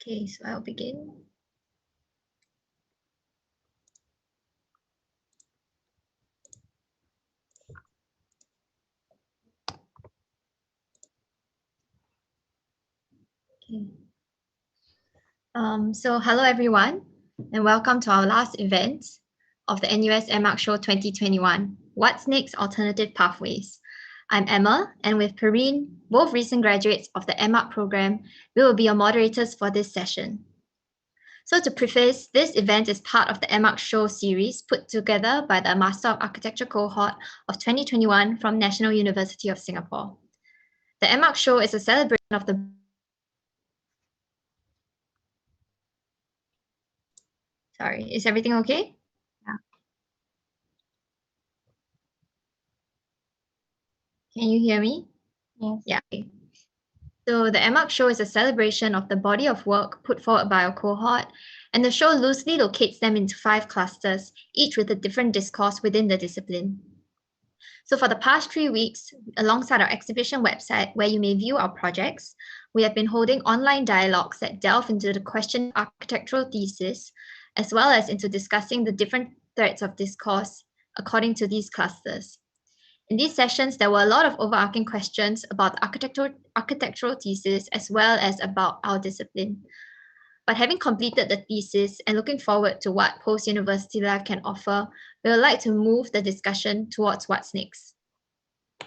Okay, so I'll begin. Okay. So hello everyone, and welcome to our last event of the NUS M.Arch Show 2021, What's Next? Alternative Pathways. I'm Emma, and with Perrine, both recent graduates of the M.Arch program, we will be your moderators for this session. So to preface, this event is part of the M.Arch Show series put together by the Master of Architecture cohort of 2021 from National University of Singapore. The M.Arch Show is a celebration of the Sorry, is everything okay? Yeah. Can you hear me? Yes. Yeah. So the M.Arch Show is a celebration of the body of work put forward by our cohort, and the show loosely locates them into 5 clusters, each with a different discourse within the discipline. So for the past 3 weeks, alongside our exhibition website where you may view our projects, we have been holding online dialogues that delve into the question of architectural thesis, as well as into discussing the different threads of discourse according to these clusters. In these sessions, there were a lot of overarching questions about architectural thesis as well as about our discipline. But having completed the thesis and looking forward to what post-university life can offer, we would like to move the discussion towards what's next. So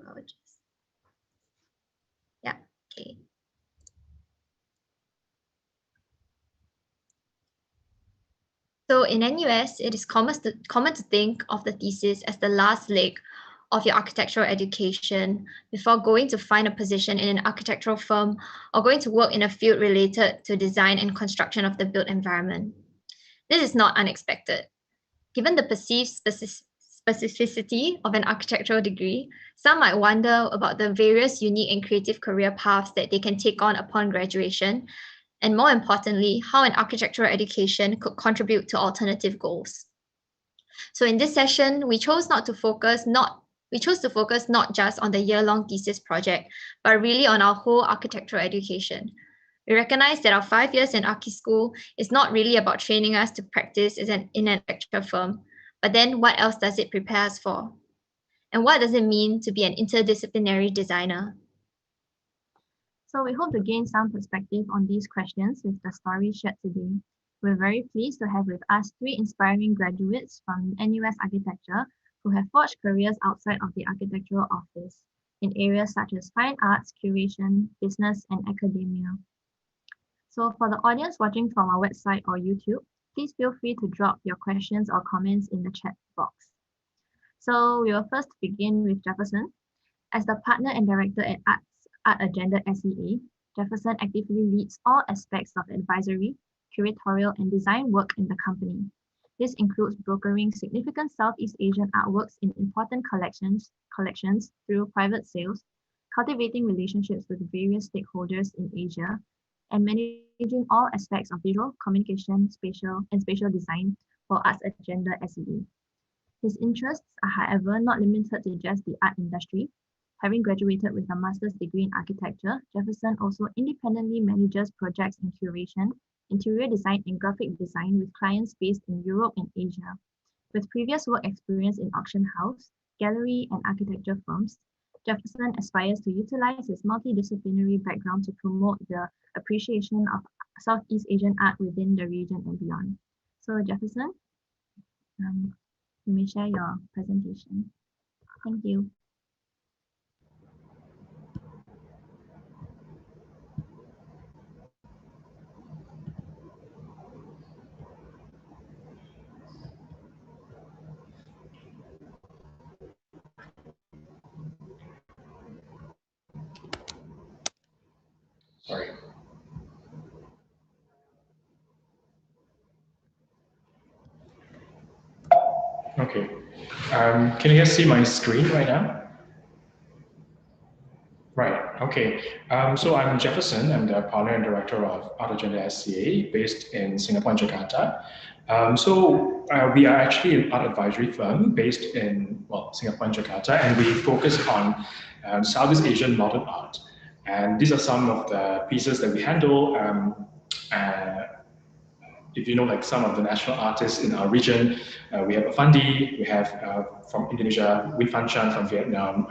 I would just, yeah, okay. So in NUS, it is common to think of the thesis as the last leg of your architectural education before going to find a position in an architectural firm or going to work in a field related to design and construction of the built environment. This is not unexpected. Given the perceived specificity of an architectural degree, some might wonder about the various unique and creative career paths that they can take on upon graduation, and more importantly, how an architectural education could contribute to alternative goals. So in this session, we chose to focus not just on the year-long thesis project, but really on our whole architectural education. We recognize that our 5 years in Archi School is not really about training us to practice in an architecture firm, but then what else does it prepare us for? And what does it mean to be an interdisciplinary designer? So we hope to gain some perspective on these questions with the stories shared today. We're very pleased to have with us 3 inspiring graduates from NUS Architecture who have forged careers outside of the architectural office in areas such as fine arts, curation, business, and academia. So for the audience watching from our website or YouTube, please feel free to drop your questions or comments in the chat box. So we will first begin with Jefferson. As the partner and director at Art Agenda SEA, Jefferson actively leads all aspects of advisory, curatorial, and design work in the company. This includes brokering significant Southeast Asian artworks in important collections through private sales, cultivating relationships with various stakeholders in Asia, and managing all aspects of visual, communication, spatial design for Arts Agenda SEA. His interests are, however, not limited to just the art industry. Having graduated with a master's degree in architecture, Jefferson also independently manages projects in curation, interior design, and graphic design with clients based in Europe and Asia. With previous work experience in auction house, gallery, and architecture firms, Jefferson aspires to utilize his multidisciplinary background to promote the appreciation of Southeast Asian art within the region and beyond. So Jefferson, you may share your presentation. Thank you. Sorry. Okay. Can you guys see my screen right now? Right. Okay. So I'm Jefferson. I'm the partner and director of Art Agenda SCA based in Singapore and Jakarta. We are actually an art advisory firm based in Singapore and Jakarta, and we focus on Southeast Asian modern art. And these are some of the pieces that we handle. If you know, like some of the national artists in our region, we have Afandi, we have from Indonesia, Win Fan Chan from Vietnam,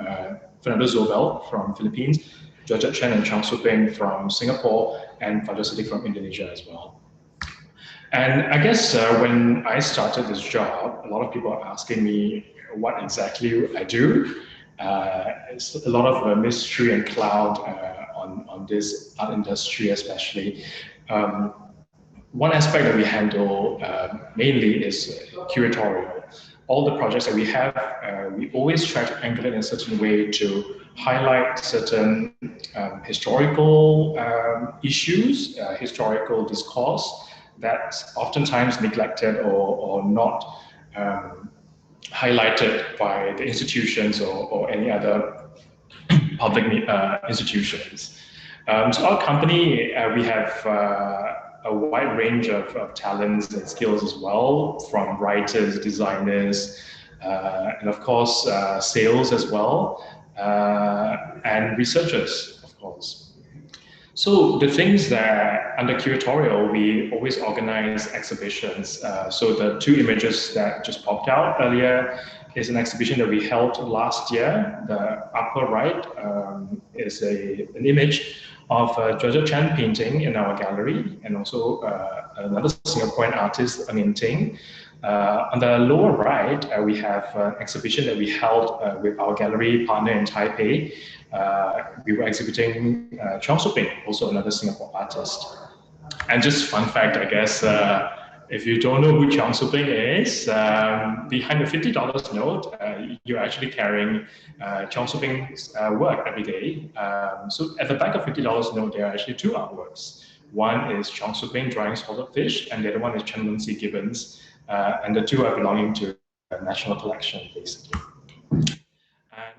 Fernando Zobel from Philippines, Georgette Chen and Chang Suping from Singapore, and Fajar Siddiq from Indonesia as well. And I guess when I started this job, a lot of people are asking me what exactly I do. It's a lot of mystery and cloud on this art industry, especially. One aspect that we handle mainly is curatorial. All the projects that we have, we always try to angle it in a certain way to highlight certain historical issues, historical discourse that's oftentimes neglected or not highlighted by the institutions or any other public institutions. So our company, we have a wide range of talents and skills as well, from writers, designers, and of course, sales as well, and researchers, of course. So the things that under curatorial, we always organize exhibitions. So the two images that just popped out earlier is an exhibition that we held last year. The upper right is an image of Georgette Chen painting in our gallery, and also another Singaporean artist, Amin Ting. On the lower right, we have an exhibition that we held with our gallery partner in Taipei. We were exhibiting Chong Suping, also another Singapore artist. And just fun fact, I guess, if you don't know who Chong Suping is, behind the $50 note, you're actually carrying Chong Suping's work every day. So at the back of $50 note, there are actually two artworks. One is Chong Suping drawing salted fish, and the other one is Chen Lunsi Gibbons. And the two are belonging to the national collection, basically.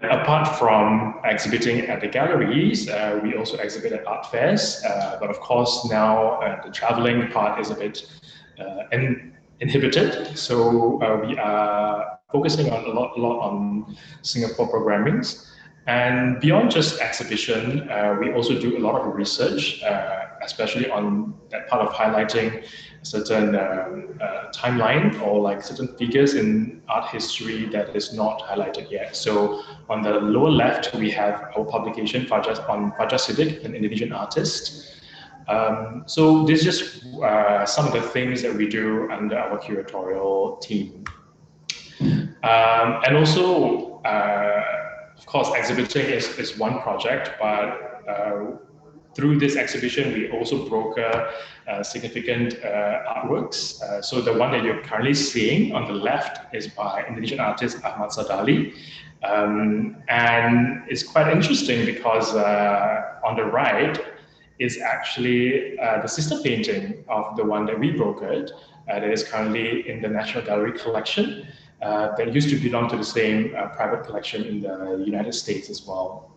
And apart from exhibiting at the galleries, we also exhibit at art fairs. But of course, now the traveling part is a bit inhibited. So we are focusing on a lot on Singapore programmings. And beyond just exhibition, we also do a lot of research, especially on that part of highlighting certain timeline or like certain figures in art history that is not highlighted yet. So on the lower left, we have our publication on Fajar Siddiq, an Indonesian artist. So this is just some of the things that we do under our curatorial team. And also, of course, exhibiting is one project, but through this exhibition, we also broker significant artworks. So the one that you're currently seeing on the left is by Indonesian artist Ahmad Sadali. And it's quite interesting because on the right is actually the sister painting of the one that we brokered that is currently in the National Gallery collection that used to belong to the same private collection in the United States as well.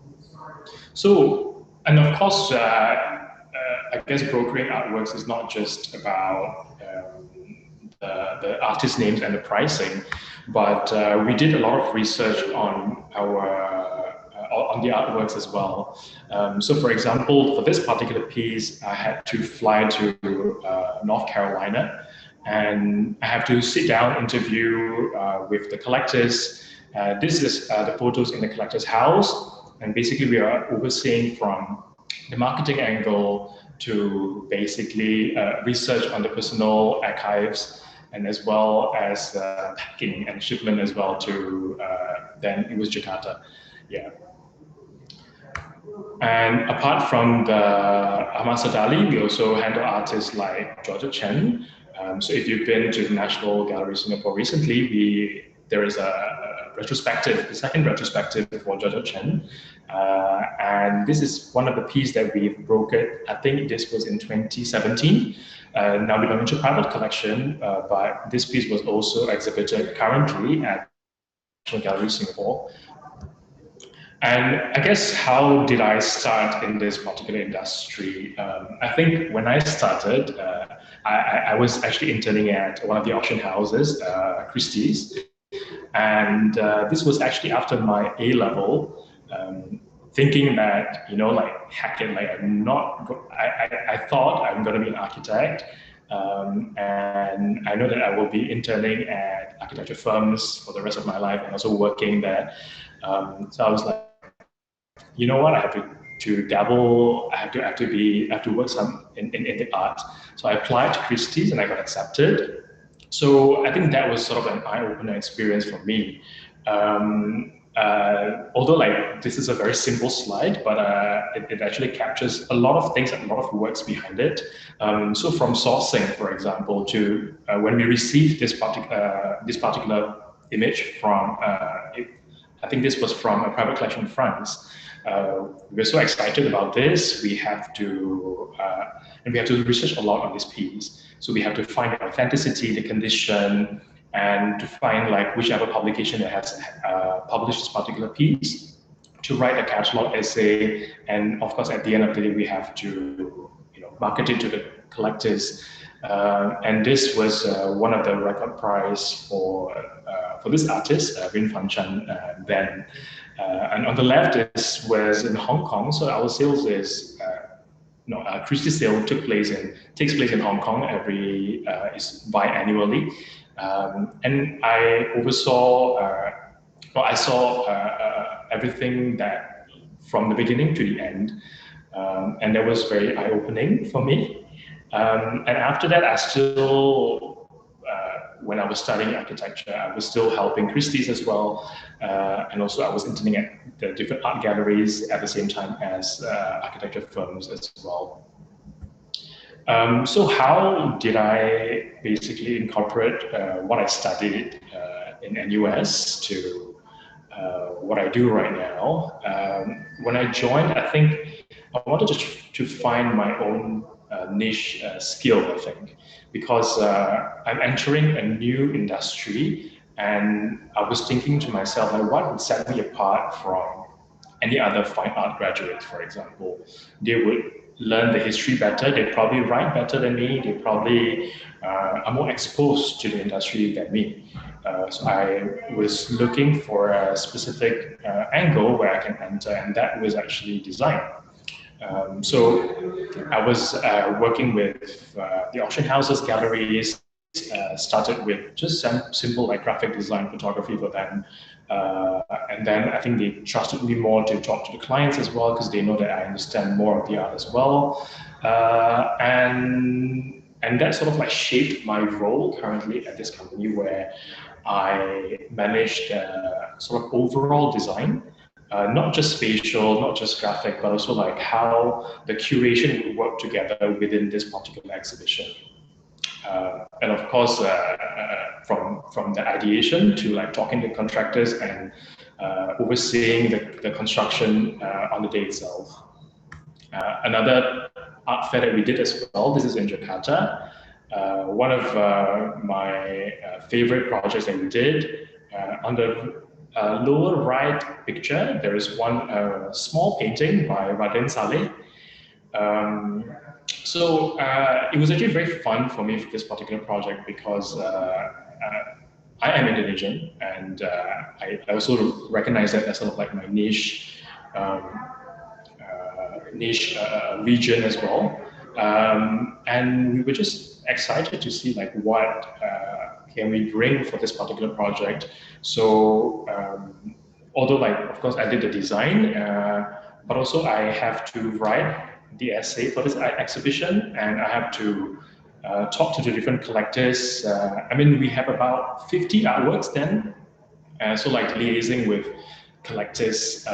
So, and of course, I guess brokering artworks is not just about the artist names and the pricing, but we did a lot of research on on the artworks as well. So, for example, for this particular piece, I had to fly to North Carolina, and I have to sit down, interview with the collectors. This is the photos in the collector's house. And basically, we are overseeing from the marketing angle to basically research on the personal archives, and as well as packing and shipment as well to, then it was Jakarta. Yeah. And apart from the Ahmad Sadali, we also handle artists like Georgette Chen. So if you've been to the National Gallery Singapore recently, there is a retrospective, the second retrospective for Georgette Chen. And this is one of the pieces that we've brokered. I think this was in 2017. Now belonging to private collection, but this piece was also exhibited currently at National Gallery Singapore. And I guess, how did I start in this particular industry? I think when I started, I was actually interning at one of the auction houses, Christie's. And this was actually after my A-level. thinking that, like, heck it, like I thought I'm going to be an architect, and I know that I will be interning at architecture firms for the rest of my life and also working there. So I was like, you know what, I have to dabble, I have to work some in the art. So I applied to Christie's and I got accepted. So I think that was sort of an eye-opener experience for me. Although like this is a very simple slide, but it actually captures a lot of things and a lot of works behind it. So from sourcing, for example, to when we received this particular image from, I think this was from a private collection in France. We're so excited about this. We have to research a lot on this piece. So we have to find the authenticity, the condition, and to find like whichever publication that has published this particular piece, to write a catalog essay, and of course at the end of the day we have to market it to the collectors. And this was one of the record prize for this artist, Vin Fan Chan, then. And on the left was in Hong Kong. So our sales is Christie sale takes place in Hong Kong is biannually, and I oversaw. I saw everything that from the beginning to the end, and that was very eye-opening for me. And after that, I still. When I was studying architecture, I was still helping Christie's as well, and also I was interning at the different art galleries at the same time as architecture firms as well. So how did I basically incorporate what I studied in NUS to what I do right now? When I joined, I think I wanted to find my own niche skill, I think, because I'm entering a new industry, and I was thinking to myself, like, what would set me apart from any other fine art graduate, for example? They would learn the history better, they probably write better than me, they probably are more exposed to the industry than me. So I was looking for a specific angle where I can enter, and that was actually design. So I was working with the auction houses, galleries, started with just some simple like graphic design photography for them. And then I think they trusted me more to talk to the clients as well, because they know that I understand more of the art as well. And that sort of like shaped my role currently at this company, where I managed sort of overall design. Not just spatial, not just graphic, but also like how the curation would work together within this particular exhibition. And of course, from the ideation to like talking to contractors and overseeing the construction on the day itself. Another art fair that we did as well, this is in Jakarta. One of my favorite projects that we did on the lower right picture, there is one small painting by Raden Saleh. So it was actually very fun for me for this particular project, because I am Indonesian, and I also recognize that as sort of like my niche region as well. And we were just excited to see like what can we bring for this particular project. So although like, of course, I did the design, but also I have to write the essay for this exhibition, and I have to talk to the different collectors. I mean, we have about 50 artworks then. So like liaising with collectors,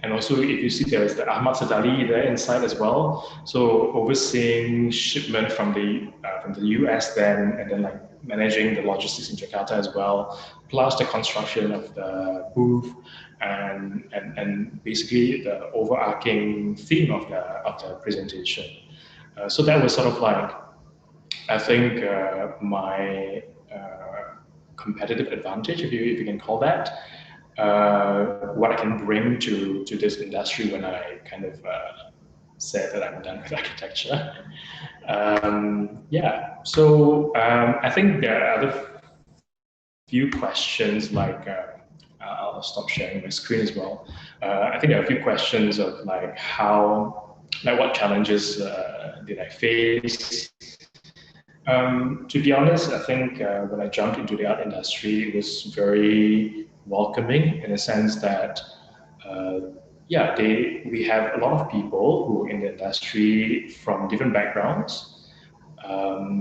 and also if you see there's the Ahmad Sadali there inside as well. So overseeing shipment from the US then, and then like managing the logistics in Jakarta as well, plus the construction of the booth, and basically the overarching theme of the presentation. So that was sort of like, I think, my competitive advantage, if you can call that, what I can bring to this industry when I kind of said that I'm done with architecture. Yeah, so I think there are other few questions like I'll stop sharing my screen as well. I think there are a few questions of like what challenges did I face? To be honest, I think when I jumped into the art industry, it was very welcoming in a sense that, we have a lot of people who are in the industry from different backgrounds.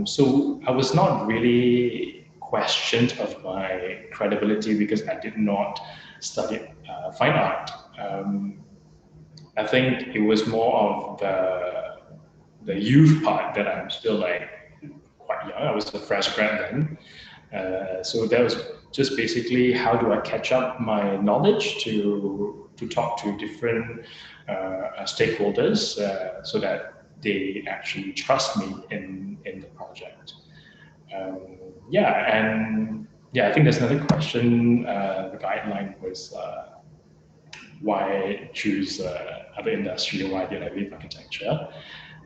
So I was not really questioned of my credibility because I did not study fine art. I think it was more of the youth part that I'm still like quite young. I was a fresh grad then. So that was just basically how do I catch up my knowledge to talk to different stakeholders so that they actually trust me in the project. I think there's another question. The guideline was why choose other industry? Why did I leave architecture?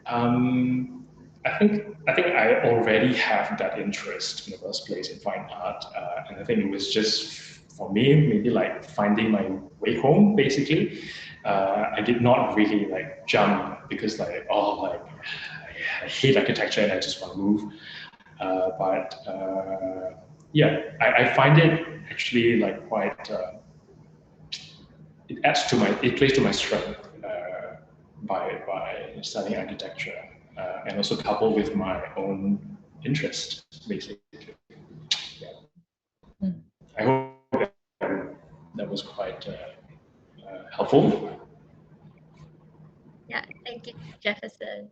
I think I already have that interest in the first place in fine art, and I think it was just for me maybe like finding my way home. Basically, I did not really like jump because I hate architecture and I just want to move. I find it actually like quite. It plays to my strength by studying architecture and also coupled with my own interest, basically. Yeah. I hope that was quite helpful. Yeah, thank you, Jefferson.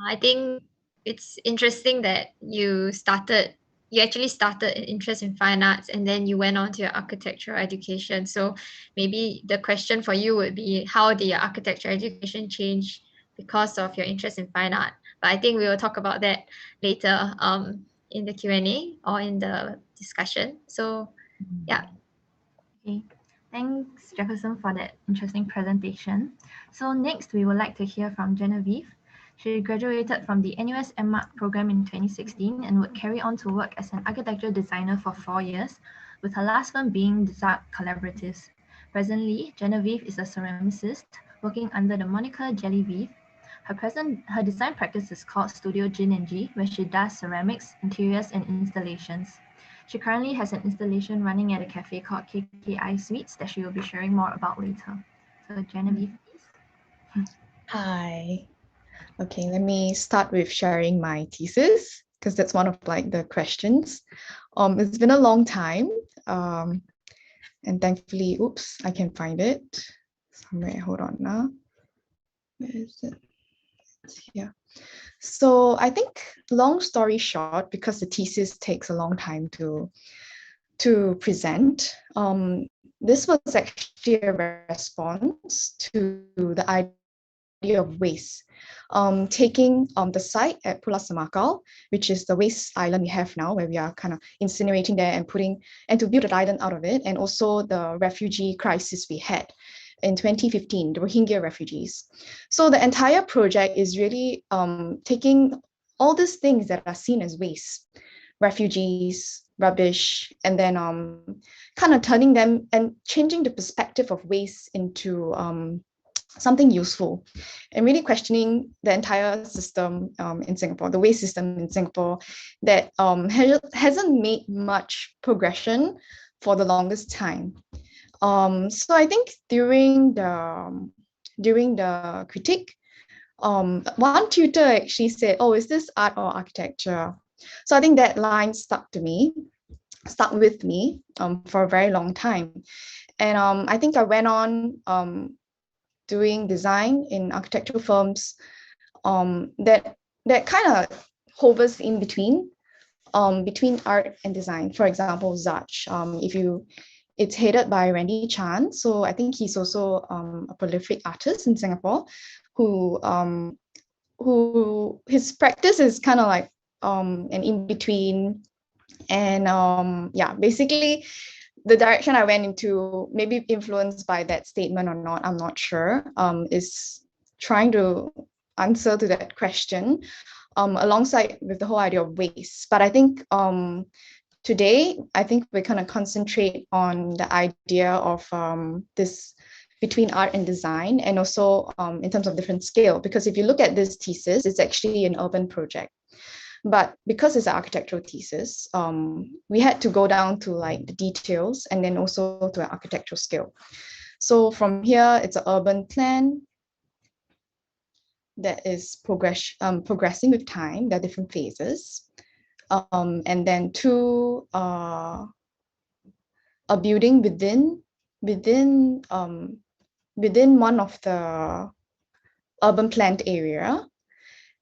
I think it's interesting that you actually started an interest in fine arts and then you went on to your architectural education. So maybe the question for you would be, how did your architecture education change because of your interest in fine art? But I think we will talk about that later in the Q&A or in the discussion. So yeah. Okay. Thanks, Jefferson, for that interesting presentation. So next, we would like to hear from Genevieve. She graduated from the NUS M.Arch program in 2016 and would carry on to work as an architecture designer for 4 years, with her last firm being Desart Collaboratives. Presently, Genevieve is a ceramicist working under the moniker Genevieve. Her design practice is called Studio Gin and G, where she does ceramics, interiors, and installations. She currently has an installation running at a cafe called KKI Suites that she will be sharing more about later. So Genevieve, please. Hi. Okay, let me start with sharing my thesis because that's one of like the questions. It's been a long time, and thankfully, I can find it somewhere. Hold on now. Where is it? It's here. So I think, long story short, because the thesis takes a long time to present, this was actually a response to the idea of waste. Taking the site at Pulau Semakau, which is the waste island we have now, where we are kind of incinerating there and to build an island out of it, and also the refugee crisis we had in 2015, the Rohingya refugees. So the entire project is really taking all these things that are seen as waste, refugees, rubbish, and then kind of turning them and changing the perspective of waste into something useful, and really questioning the entire system in Singapore, the waste system in Singapore that hasn't made much progression for the longest time. So I think during the critique, one tutor actually said, "Oh, is this art or architecture?" So I think that line stuck with me for a very long time, and I think I went on doing design in architectural firms that kind of hovers in between art and design. For example, Zach, it's headed by Randy Chan. So I think he's also a prolific artist in Singapore who his practice is kind of like an in-between. And basically the direction I went into, maybe influenced by that statement or not, I'm not sure, is trying to answer to that question alongside with the whole idea of waste. But I think today, I think we're going to concentrate on the idea of this between art and design, and also in terms of different scale. Because if you look at this thesis, it's actually an urban project. But because it's an architectural thesis, we had to go down to like the details and then also to an architectural scale. So from here, it's an urban plan that is progressing with time. There are different phases. And then two, a building within one of the urban planned area.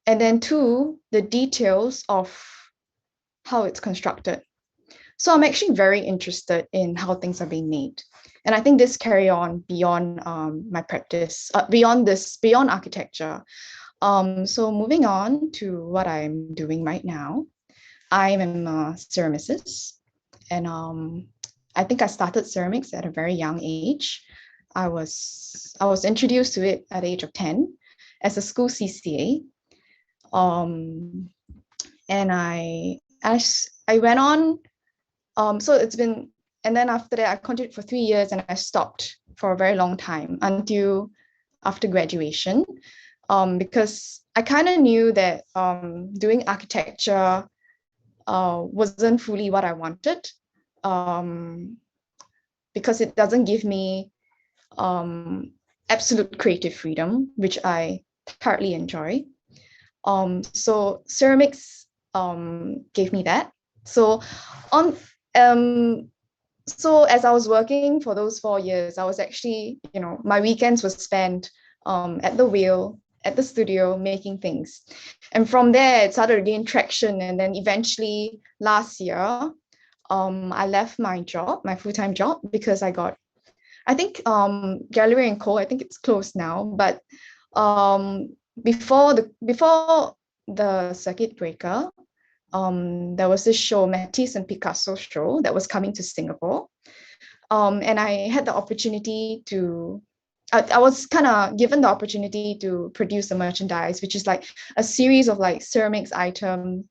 And then two, the details of how it's constructed. So I'm actually very interested in how things are being made. And I think this carry on beyond my practice, beyond architecture. So moving on to what I'm doing right now, I am a ceramicist. And I think I started ceramics at a very young age. I was introduced to it at the age of 10 as a school CCA. And I went on, so it's been, and then after that I continued for 3 years and I stopped for a very long time until after graduation, because I kind of knew that doing architecture wasn't fully what I wanted, because it doesn't give me absolute creative freedom, which I thoroughly enjoy. So ceramics gave me that. So so as I was working for those 4 years, I was actually, my weekends were spent at the wheel, at the studio, making things. And from there, it started to gain traction. And then eventually last year, I left my job, my full-time job, because I think Gallery & Co, I think it's closed now, but before the circuit breaker, there was this show, Matisse and Picasso show, that was coming to Singapore. And I had the opportunity to, I was kind of given the opportunity to produce the merchandise, which is like a series of like ceramics item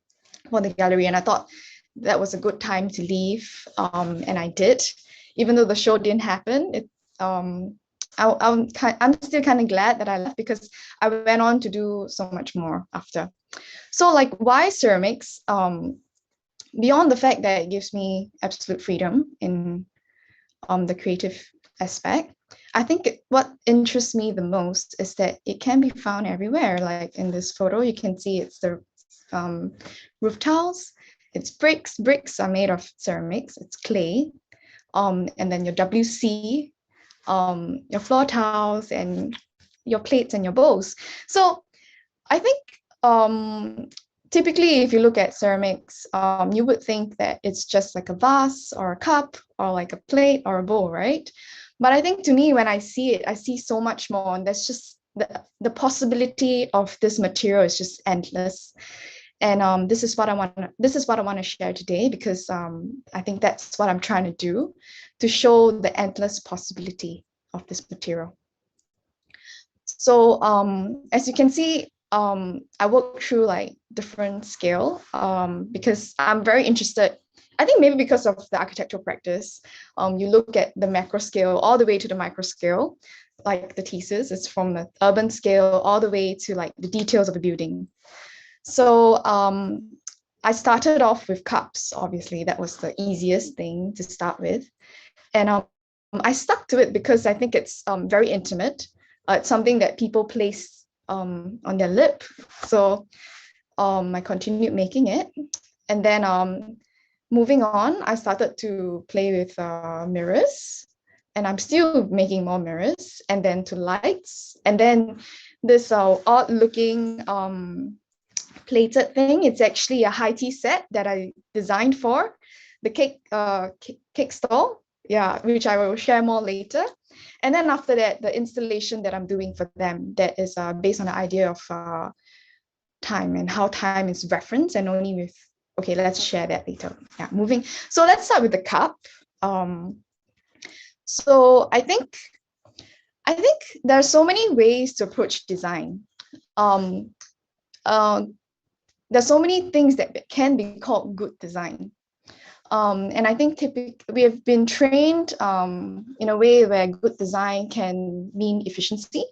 for the gallery. And I thought that was a good time to leave. And I did, even though the show didn't happen. I'm still kind of glad that I left, because I went on to do so much more after. So like, why ceramics? Beyond the fact that it gives me absolute freedom in the creative aspect, I think what interests me the most is that it can be found everywhere. Like in this photo, you can see it's the roof tiles, it's bricks. Bricks are made of ceramics, it's clay. And then your WC, your floor tiles, and your plates and your bowls. So I think typically, if you look at ceramics, you would think that it's just like a vase or a cup or like a plate or a bowl, right? But I think to me, when I see it, I see so much more. And that's just the possibility of this material is just endless. And this is what I want to share today, because I think that's what I'm trying to do, to show the endless possibility of this material. So as you can see, I work through like different scale, because I'm very interested. I think maybe because of the architectural practice, you look at the macro scale all the way to the micro scale. Like the thesis is from the urban scale all the way to like the details of a building. So I started off with cups. Obviously, that was the easiest thing to start with. And I stuck to it because I think it's very intimate. It's something that people place on their lip. So I continued making it. And then moving on, I started to play with mirrors. And I'm still making more mirrors, and then to lights. And then this odd looking plated thing, it's actually a high tea set that I designed for the cake stall, yeah, which I will share more later. And then after that, the installation that I'm doing for them, that is based on the idea of time and how time is referenced, and only with, okay, let's share that later. Yeah, moving. So let's start with the cup. So I think there are so many ways to approach design. There's so many things that can be called good design. And I think we have been trained in a way where good design can mean efficiency.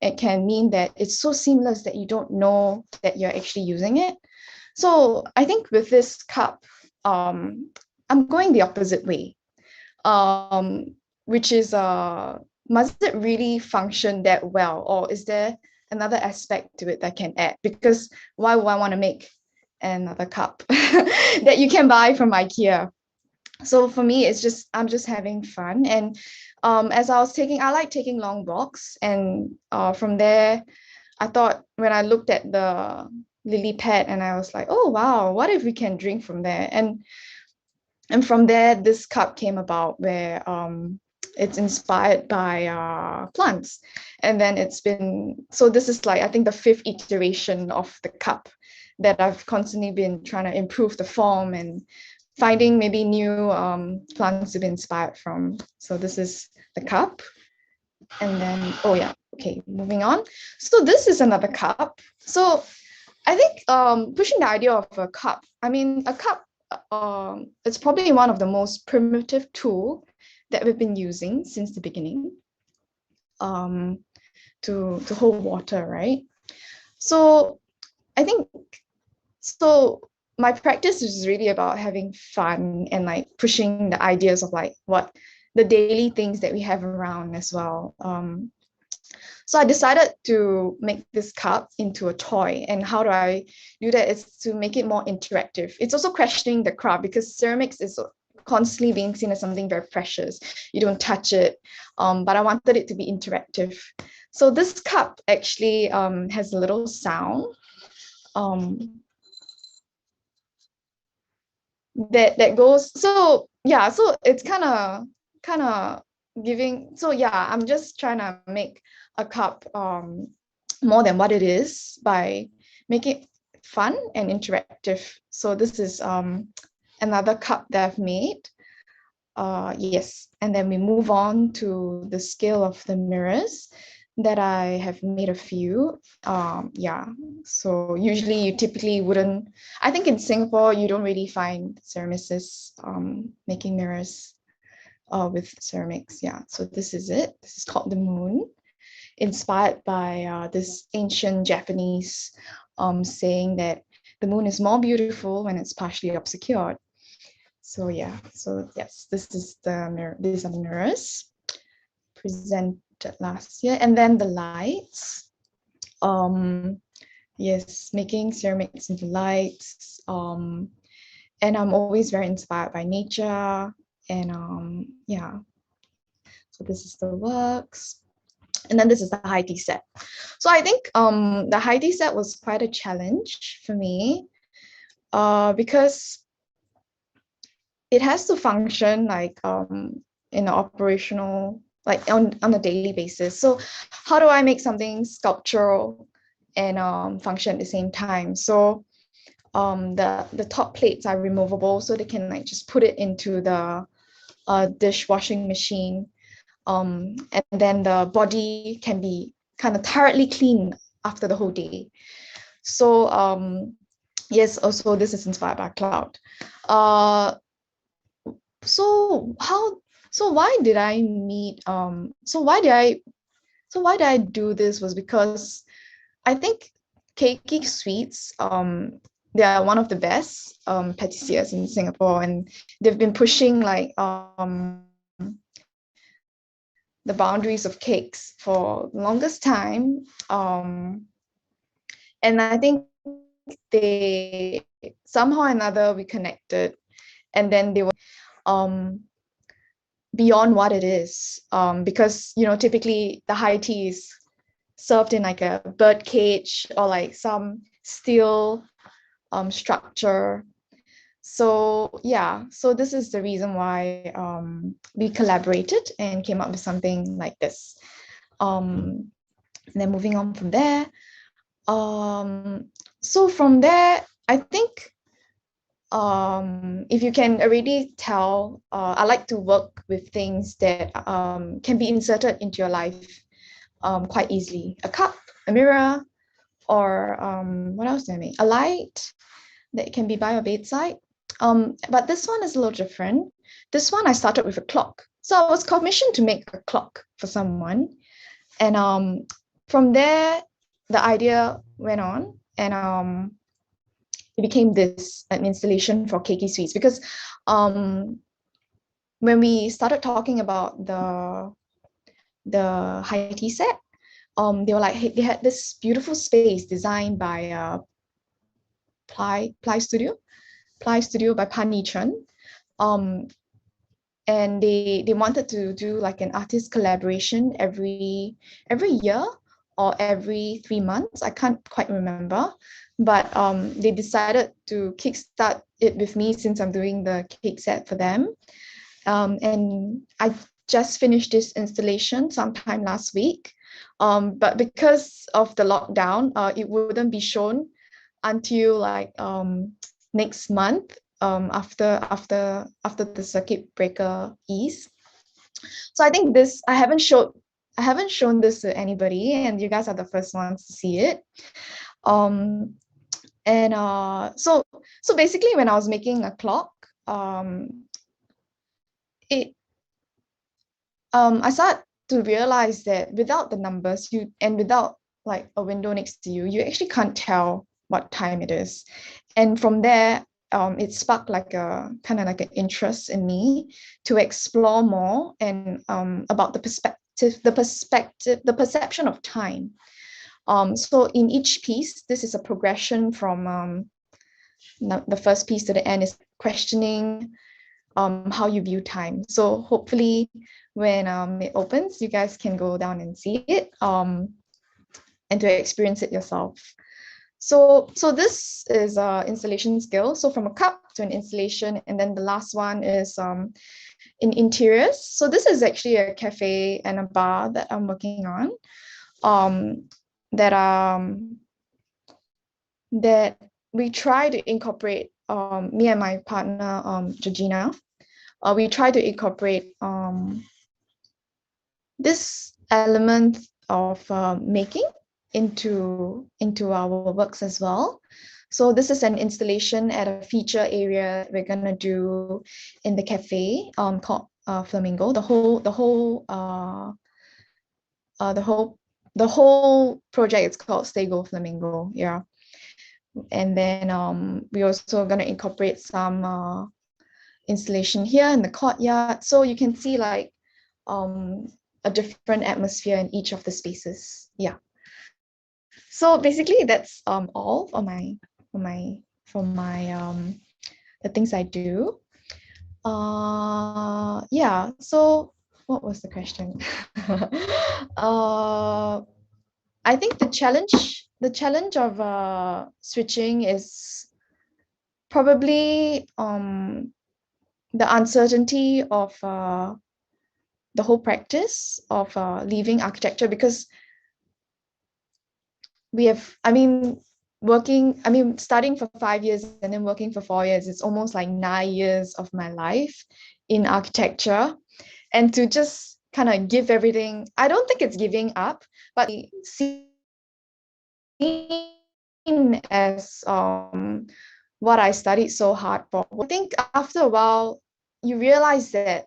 It can mean that it's so seamless that you don't know that you're actually using it. So I think with this cup, I'm going the opposite way, which is, must it really function that well? Or is there another aspect to it that can add? Because why would I want to make another cup that you can buy from IKEA? So for me, I'm just having fun. And as I like taking long walks. And from there, I thought when I looked at the lily pad and I was like, oh, wow, what if we can drink from there? And from there, this cup came about where it's inspired by plants. And then so this is like, I think the 5th iteration of the cup that I've constantly been trying to improve the form and finding maybe new plants to be inspired from. So this is the cup. And then, oh yeah, okay, moving on. So this is another cup. So I think pushing the idea of a cup, I mean, a cup, it's probably one of the most primitive tool that we've been using since the beginning to hold water, right? So I think, so my practice is really about having fun and like pushing the ideas of like what the daily things that we have around as well. So I decided to make this cup into a toy. And how do I do that? Is to make it more interactive. It's also questioning the craft because ceramics is constantly being seen as something very precious. You don't touch it, but I wanted it to be interactive. So this cup actually has a little sound that goes. So yeah, so it's kind of giving. So yeah, I'm just trying to make a cup more than what it is by making it fun and interactive. So this is another cup that I've made. Yes, and then we move on to the scale of the mirrors that I have made a few. Yeah, so usually you typically wouldn't, I think in Singapore, you don't really find ceramicists making mirrors with ceramics. Yeah, so this is it. This is called the moon, inspired by this ancient Japanese saying that the moon is more beautiful when it's partially obscured. So yeah, so yes, this is the mirror. These are the mirrors presented last year, and then the lights. Yes, making ceramics into lights. And I'm always very inspired by nature. And yeah, so this is the works. And then this is the high tea set. So I think the high tea set was quite a challenge for me because it has to function like in an operational, like on a daily basis. So how do I make something sculptural and function at the same time? So the top plates are removable, so they can like just put it into the dishwashing machine. And then the body can be kind of thoroughly clean after the whole day. So yes, also this is inspired by cloud. So why did I meet so why did I do this was because I think Keiki Sweets they are one of the best patissiers in Singapore, and they've been pushing like the boundaries of cakes for the longest time, and I think they somehow or another we connected, and then they were beyond what it is, because typically the high tea is served in like a bird cage or like some steel structure. So yeah, so this is the reason why we collaborated and came up with something like this. And then moving on from there, so from there, I think if you can already tell, I like to work with things that can be inserted into your life quite easily. A cup, a mirror, or what else do I make? A light that can be by your bedside. But this one is a little different. This one I started with a clock. So I was commissioned to make a clock for someone. And from there, the idea went on, and it became an installation for Keiki Sweets, because when we started talking about the high tea set, they were like, hey, they had this beautiful space designed by Ply Studio by Pani Chen. And they wanted to do like an artist collaboration every year or every 3 months. I can't quite remember, but they decided to kickstart it with me since I'm doing the cake set for them. And I just finished this installation sometime last week. But because of the lockdown, it wouldn't be shown until like next month, after the circuit breaker ease. So I think I haven't shown this to anybody, and you guys are the first ones to see it. And so basically, when I was making a clock, I started to realize that without the numbers, and without like a window next to you, you actually can't tell what time it is. And from there, it sparked like a kind of like an interest in me to explore more and about the perception of time. So in each piece, this is a progression from the first piece to the end is questioning how you view time. So hopefully when it opens, you guys can go down and see it and to experience it yourself. So this is installation skill. So from a cup to an installation, and then the last one is in interiors. So this is actually a cafe and a bar that I'm working on. That we try to incorporate, me and my partner Georgina. We try to incorporate this element of making into our works as well. So this is an installation at a feature area we're gonna do in the cafe called Flamingo. The whole project is called Stay Go Flamingo. Yeah. And then we're also gonna incorporate some installation here in the courtyard, so you can see like a different atmosphere in each of the spaces. Yeah. So basically that's all for my the things I do. Yeah, so what was the question? I think the challenge of switching is probably the uncertainty of the whole practice of leaving architecture, because studying for 5 years and then working for 4 years, it's almost like 9 years of my life in architecture. And to just kind of give everything, I don't think it's giving up, but seen as what I studied so hard for. I think after a while, you realize that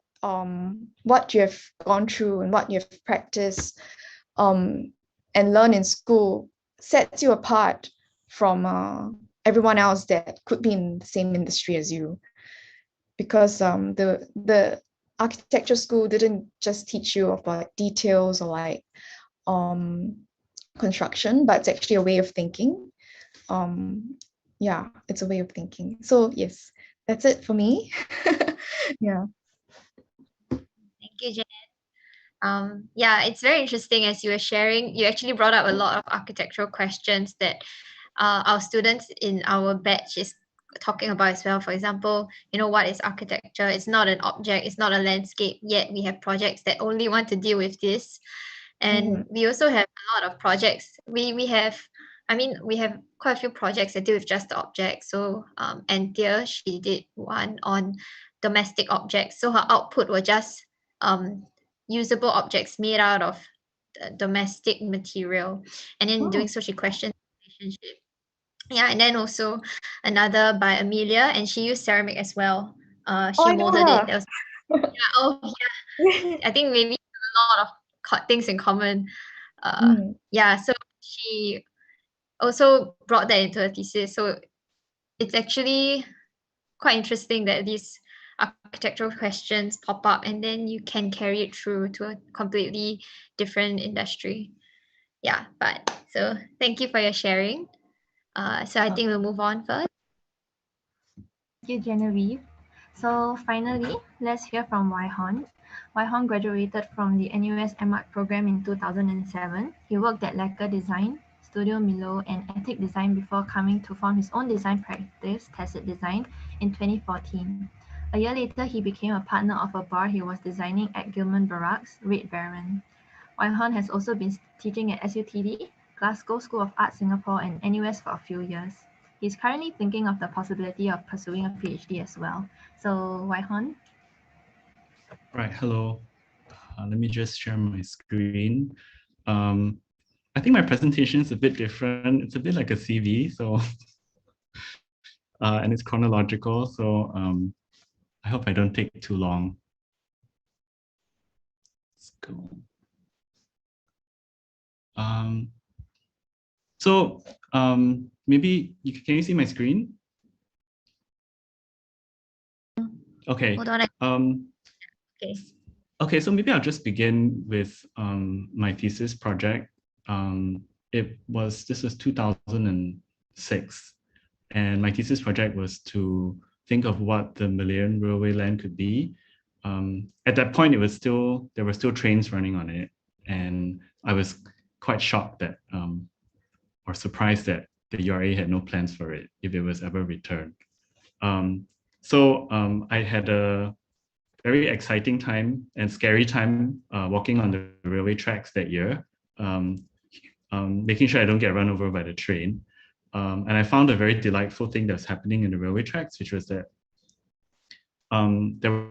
what you have gone through and what you have practiced and learned in school sets you apart from everyone else that could be in the same industry as you, because the architecture school didn't just teach you about details or like construction, but it's actually a way of thinking. Yeah, it's a way of thinking. So yes, that's it for me. Yeah. Thank you, Jen. Yeah, it's very interesting as you were sharing. You actually brought up a lot of architectural questions that our students in our batch is talking about as well. For example, what is architecture? It's not an object, it's not a landscape, yet we have projects that only want to deal with this. And we also have a lot of projects. We have quite a few projects that deal with just the objects. So Anthea, she did one on domestic objects. So her output were just usable objects made out of domestic material. And in doing so, she questioned the relationship Yeah, and then also another by Amelia, and she used ceramic as well. She I know molded it. her. There was, yeah, oh yeah, I think maybe a lot of things in common. Yeah, so she also brought that into her thesis. So it's actually quite interesting that these architectural questions pop up and then you can carry it through to a completely different industry. Yeah, but so thank you for your sharing. So I think we'll move on first. Thank you, Genevieve. So finally, let's hear from Wai Hon. Wai Hon graduated from the NUS M.Arch program in 2007. He worked at Lacquer Design, Studio Milo, and Attic Design before coming to form his own design practice, Thesis Design, in 2014. A year later, he became a partner of a bar he was designing at Gilman Barracks, Red Baron. Wai Hon has also been teaching at SUTD, Glasgow School of Art Singapore, and NUS for a few years. He's currently thinking of the possibility of pursuing a PhD as well. So, Wai Hon? Right, hello. Let me just share my screen. I think my presentation is a bit different. It's a bit like a CV, so and it's chronological. So I hope I don't take too long. Let's go. Maybe can you see my screen? Okay. Hold on. Okay. Okay, so maybe I'll just begin with my thesis project. This was 2006, and my thesis project was to think of what the Malayan Riverway Land could be. At that point, there were still trains running on it, and I was quite shocked that, or surprised that the URA had no plans for it if it was ever returned. I had a very exciting time and scary time walking on the railway tracks that year, making sure I don't get run over by the train. And I found a very delightful thing that's happening in the railway tracks, which was that there were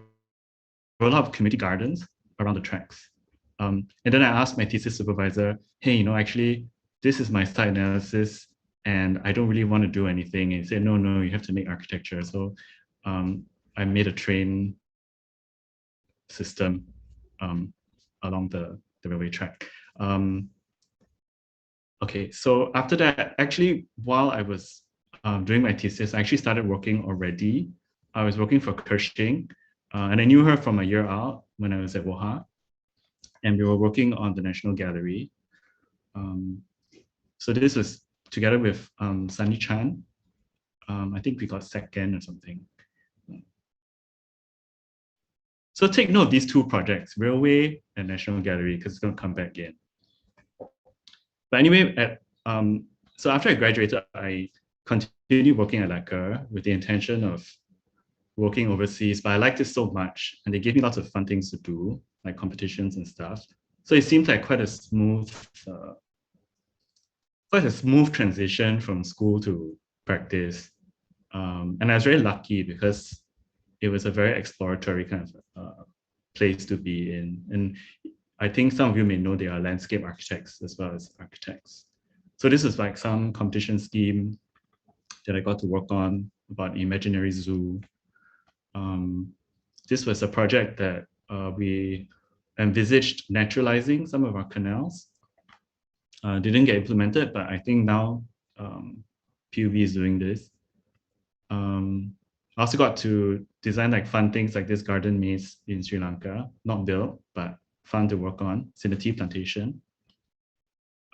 a lot of community gardens around the tracks. And then I asked my thesis supervisor, hey, actually, this is my site analysis and I don't really want to do anything. And he said, no, you have to make architecture. So I made a train system along the railway track. Okay, so after that, actually, while I was doing my thesis, I actually started working already. I was working for Kershing, and I knew her from a year out when I was at Woha, and we were working on the National Gallery. So this was together with Sunny Chan. I think we got second or something. So take note of these two projects, Railway and National Gallery, because it's going to come back again. But anyway, so after I graduated, I continued working at Lacquer with the intention of working overseas, but I liked it so much, and they gave me lots of fun things to do, like competitions and stuff. So it seemed like quite a smooth transition from school to practice. And I was very lucky because it was a very exploratory kind of place to be in. And I think some of you may know they are landscape architects as well as architects. So this is like some competition scheme that I got to work on about imaginary zoo. This was a project that we envisaged naturalizing some of our canals. Didn't get implemented, but I think now PUB is doing this. I also got to design like fun things like this garden maze in Sri Lanka, not built, but fun to work on. It's in a tea plantation.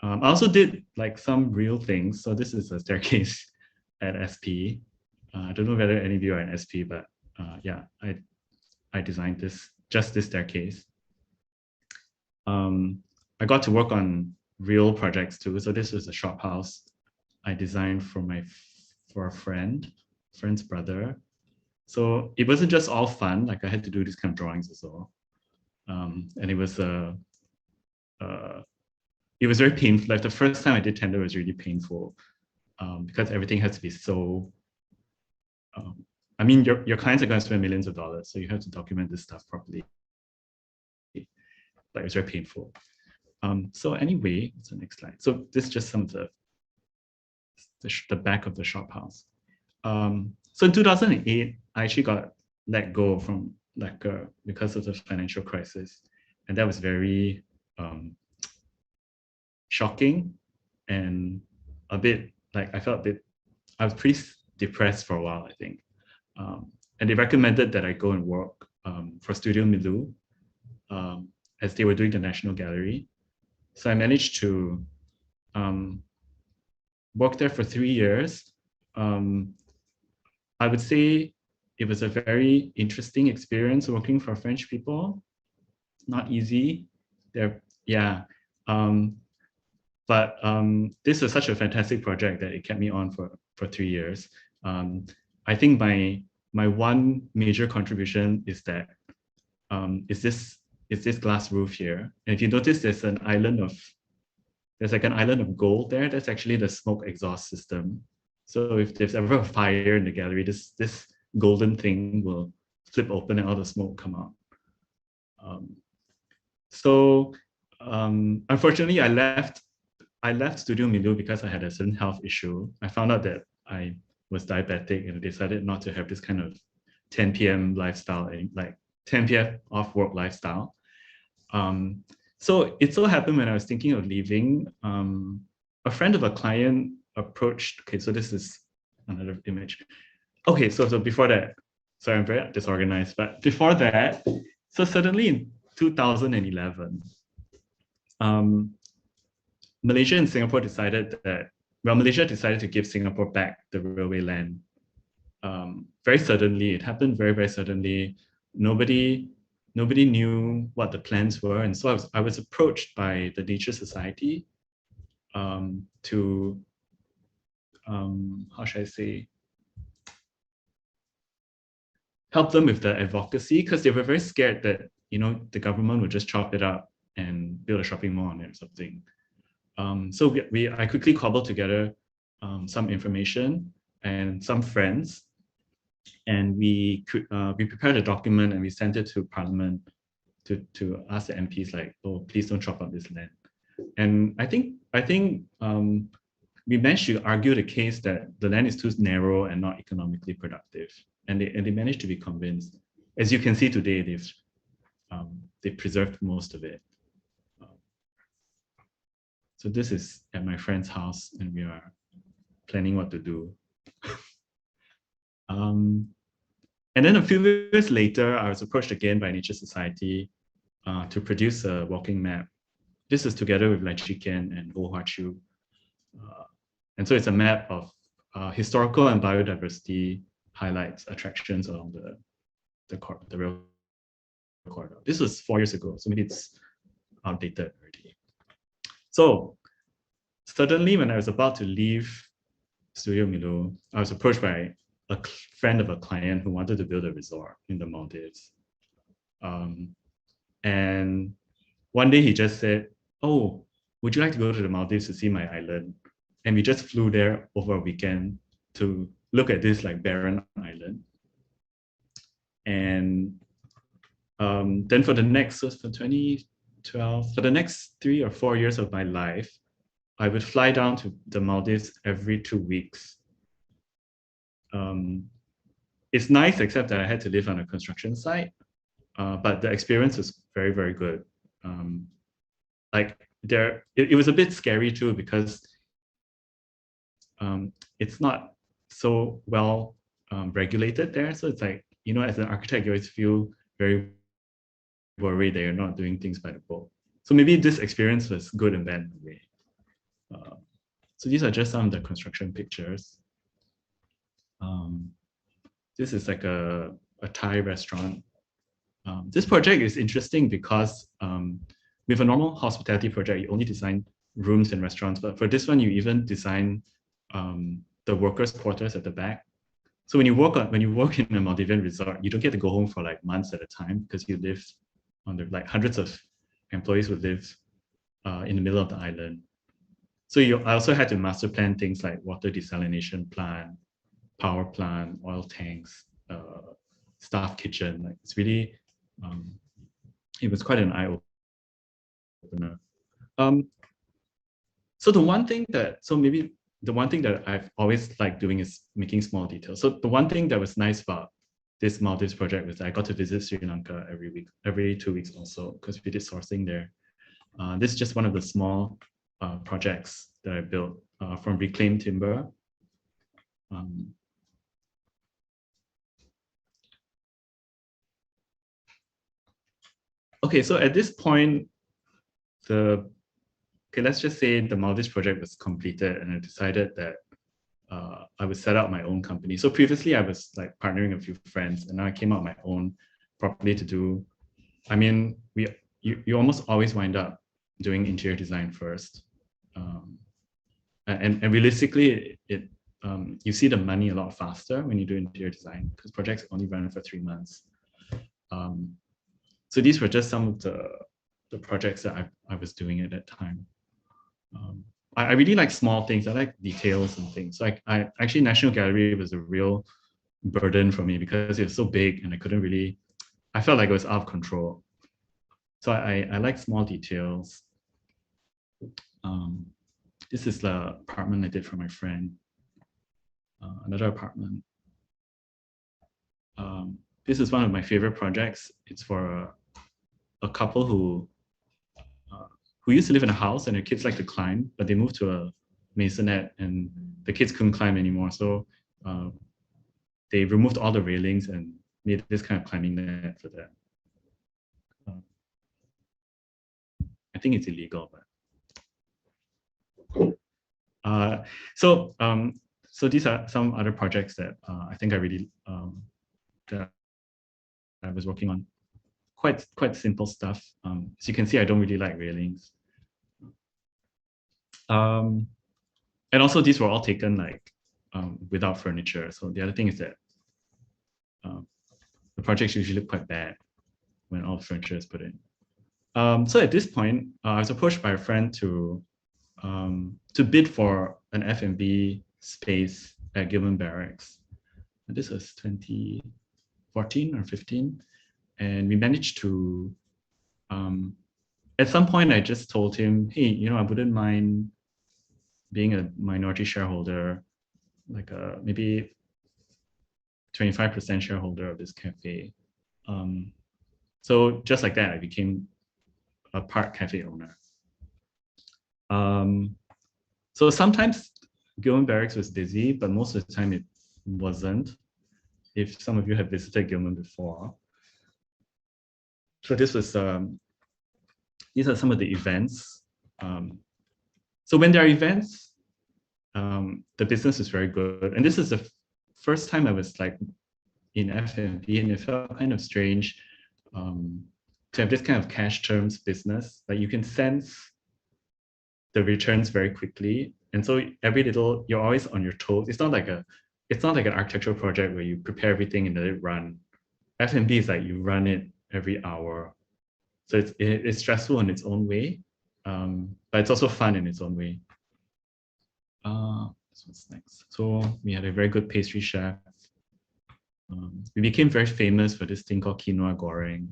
I also did like some real things. So this is a staircase at SP. I don't know whether any of you are in SP, but yeah, I designed just this staircase. I got to work on real projects too. So this was a shop house I designed for a friend's brother. So it wasn't just all fun. Like I had to do these kind of drawings as well, and it was very painful. Like the first time I did tender was really painful because everything has to be so. I mean, your clients are going to spend millions of dollars, so you have to document this stuff properly. Like it's very painful. So anyway, what's the next slide? So this is just some of the the back of the shop house. So in 2008, I actually got let go from Lacquer because of the financial crisis, and that was very shocking and a bit like I was pretty depressed for a while, I think. And they recommended that I go and work for Studio Milo as they were doing the National Gallery. So I managed to work there for 3 years. I would say it was a very interesting experience working for French people. Not easy. But this was such a fantastic project that it kept me on for 3 years. I think my one major contribution is that is this glass roof here. And if you notice, there's like an island of gold there. That's actually the smoke exhaust system. So if there's ever a fire in the gallery, this golden thing will flip open and all the smoke come out. Unfortunately, I left Studio Milo because I had a certain health issue. I found out that I was diabetic and decided not to have this kind of 10 p.m. lifestyle, like 10 p.m. off work lifestyle. So it so happened when I was thinking of leaving, a friend of a client approached, okay, so this is another image. Okay, so before that, sorry, I'm very disorganized, but before that, so suddenly in 2011, Malaysia and Singapore decided that, well, Malaysia decided to give Singapore back the Riverway Land. Very suddenly, it happened very, very suddenly. Nobody knew what the plans were. And so I was approached by the Nature Society to, how should I say, help them with the advocacy, because they were very scared that, the government would just chop it up and build a shopping mall on it or something. So I quickly cobbled together some information and some friends, and we prepared a document and we sent it to Parliament to ask the MPs, like, oh, please don't chop up this land. And I think we managed to argue the case that the land is too narrow and not economically productive, and they managed to be convinced. As you can see today, they've preserved most of it. So this is at my friend's house, and we are planning what to do. And then a few years later, I was approached again by Nature Society to produce a walking map. This is together with Lai Chi-Ken and Ho Hua Chiu. And so it's a map of historical and biodiversity highlights, attractions along the rail corridor. This was 4 years ago, so maybe it's outdated already. So suddenly, when I was about to leave Studio Milo, I was approached by a friend of a client who wanted to build a resort in the Maldives. And one day he just said, oh, would you like to go to the Maldives to see my island? And we just flew there over a weekend to look at this like barren island. And then for the next 2012, for the next 3 or 4 years of my life, I would fly down to the Maldives every 2 weeks. It's nice, except that I had to live on a construction site, but the experience was very, very good. It was a bit scary too, because it's not so well regulated there. So it's like, as an architect, you always feel very worried that you're not doing things by the book. So maybe this experience was good and bad in a way. So these are just some of the construction pictures. This is like a Thai restaurant. This project is interesting because with a normal hospitality project, you only design rooms and restaurants, but for this one, you even design the workers' quarters at the back. So when you work in a Maldivian resort, you don't get to go home for like months at a time, because you live on like hundreds of employees who live in the middle of the island. So I also had to master plan things like water desalination plant, power plant, oil tanks, staff kitchen. Like, it's really, it was quite an eye-opener. So the one thing so maybe the one thing that I've always liked doing is making small details. So the one thing that was nice about this Maldives project was I got to visit Sri Lanka every week, every 2 weeks also, because we did sourcing there. This is just one of the small projects that I built from reclaimed timber. Okay, so at this point, let's just say the Maldives project was completed, and I decided that I would set up my own company. So previously I was like partnering a few friends, and now I came out my own properly to do. I mean, you almost always wind up doing interior design first, and realistically, you see the money a lot faster when you do interior design because projects only run for 3 months. So these were just some of the projects that I was doing at that time. I really like small things. I like details and things. Like I actually, National Gallery was a real burden for me because it was so big and I couldn't really, I felt like it was out of control. So I like small details. This is the apartment I did for my friend. Another apartment. This is one of my favorite projects. It's for a couple who used to live in a house and their kids like to climb, but they moved to a maisonette and the kids couldn't climb anymore. So they removed all the railings and made this kind of climbing net for them. I think it's illegal, but so these are some other projects that I think I really that I was working on. Quite simple stuff. As you can see, I don't really like railings. And also these were all taken like without furniture. So the other thing is that the projects usually look quite bad when all the furniture is put in. So at this point, I was approached by a friend to bid for an F&B space at Gilman Barracks. And this was 2014 or 15. And we managed to, at some point I just told him, hey, you know, I wouldn't mind being a minority shareholder, like maybe 25% shareholder of this cafe. So just like that, I became a part cafe owner. So sometimes Gilman Barracks was busy, but most of the time it wasn't. If some of you have visited Gilman before. So this was, these are some of the events. So when there are events, the business is very good. And this is the first time I was like in F&B, and it felt kind of strange to have this kind of cash terms business. Like you can sense the returns very quickly. And so every little, you're always on your toes. It's not like an architectural project where you prepare everything and let it run. F&B is like you run it every hour. So it's stressful in its own way, but it's also fun in its own way. What's next? So we had a very good pastry chef. We became very famous for this thing called quinoa goreng,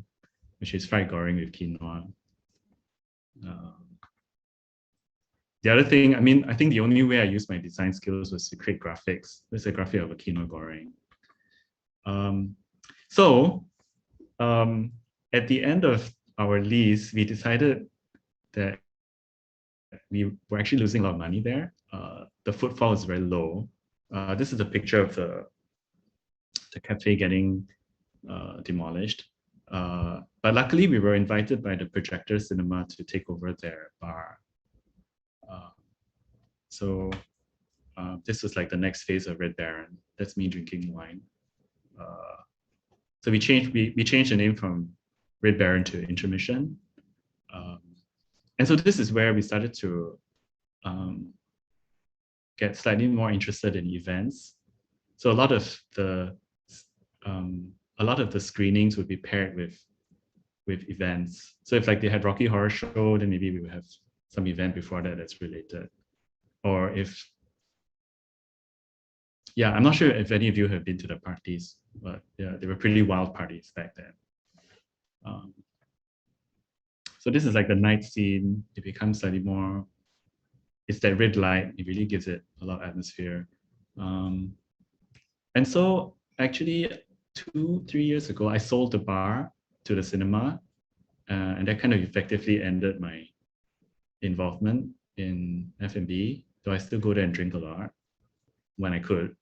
which is fried goreng with quinoa. The other thing, I mean, I think the only way I used my design skills was to create graphics. There's a graphic of a quinoa goreng. At the end of our lease, we decided that we were actually losing a lot of money there. The footfall is very low. This is a picture of the cafe getting demolished. But luckily, we were invited by the Projector cinema to take over their bar. So this was like the next phase of Red Baron. That's me drinking wine. So we changed the name from Red Baron to Intermission. And so this is where we started to get slightly more interested in events. So a lot of the screenings would be paired with events. So if like they had Rocky Horror Show, then maybe we would have some event before that that's related. Or if, yeah, I'm not sure if any of you have been to the parties, but yeah, they were pretty wild parties back then. So this is like the night scene. It becomes slightly more it's that red light. It really gives it a lot of atmosphere. And so actually 2-3 years ago, I sold the bar to the cinema, and that kind of effectively ended my involvement in F&B. So I still go there and drink a lot when I could.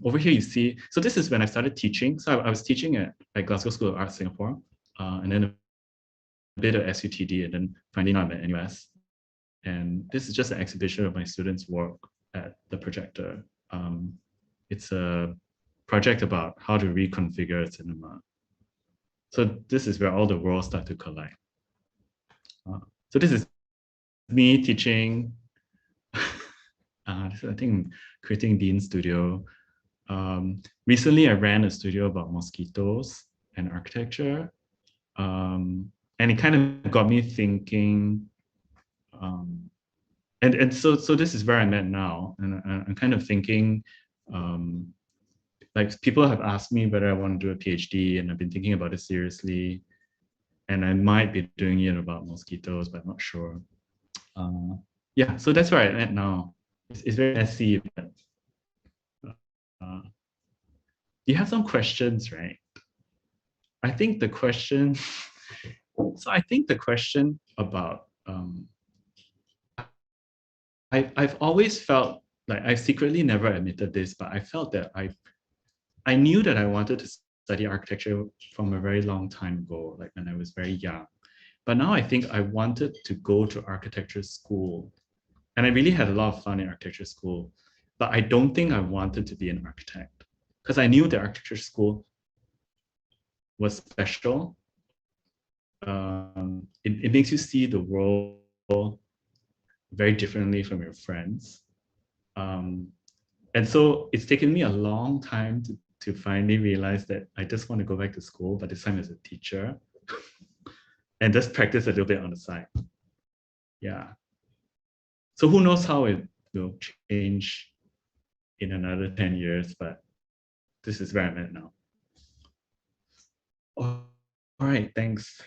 Over here you see, so this is when I started teaching. So I was teaching at Glasgow School of Arts, Singapore, and then a bit of SUTD, and then finally now I'm at NUS. And this is just an exhibition of my students' work at the Projector. It's a project about how to reconfigure a cinema. So this is where all the worlds start to collide. So this is me teaching. This is, I think, creating Dean Studio. Recently, I ran a studio about mosquitoes and architecture. And it kind of got me thinking. And so this is where I'm at now. And I'm kind of thinking, like people have asked me whether I want to do a PhD, and I've been thinking about it seriously. And I might be doing it about mosquitoes, but I'm not sure. Yeah, so that's where I'm at now. It's very messy, but you have some questions, right? I think the question, so I think the question about, I've always felt like, I secretly never admitted this, but I felt that I knew that I wanted to study architecture from a very long time ago, like when I was very young. But now I think I wanted to go to architecture school. And I really had a lot of fun in architecture school, but I don't think I wanted to be an architect, because I knew that architecture school was special. It makes you see the world very differently from your friends. And so it's taken me a long time to finally realize that I just want to go back to school, but this time as a teacher, and just practice a little bit on the side. Yeah. So who knows how it will change in another 10 years, but this is where I'm at now. All right, thanks.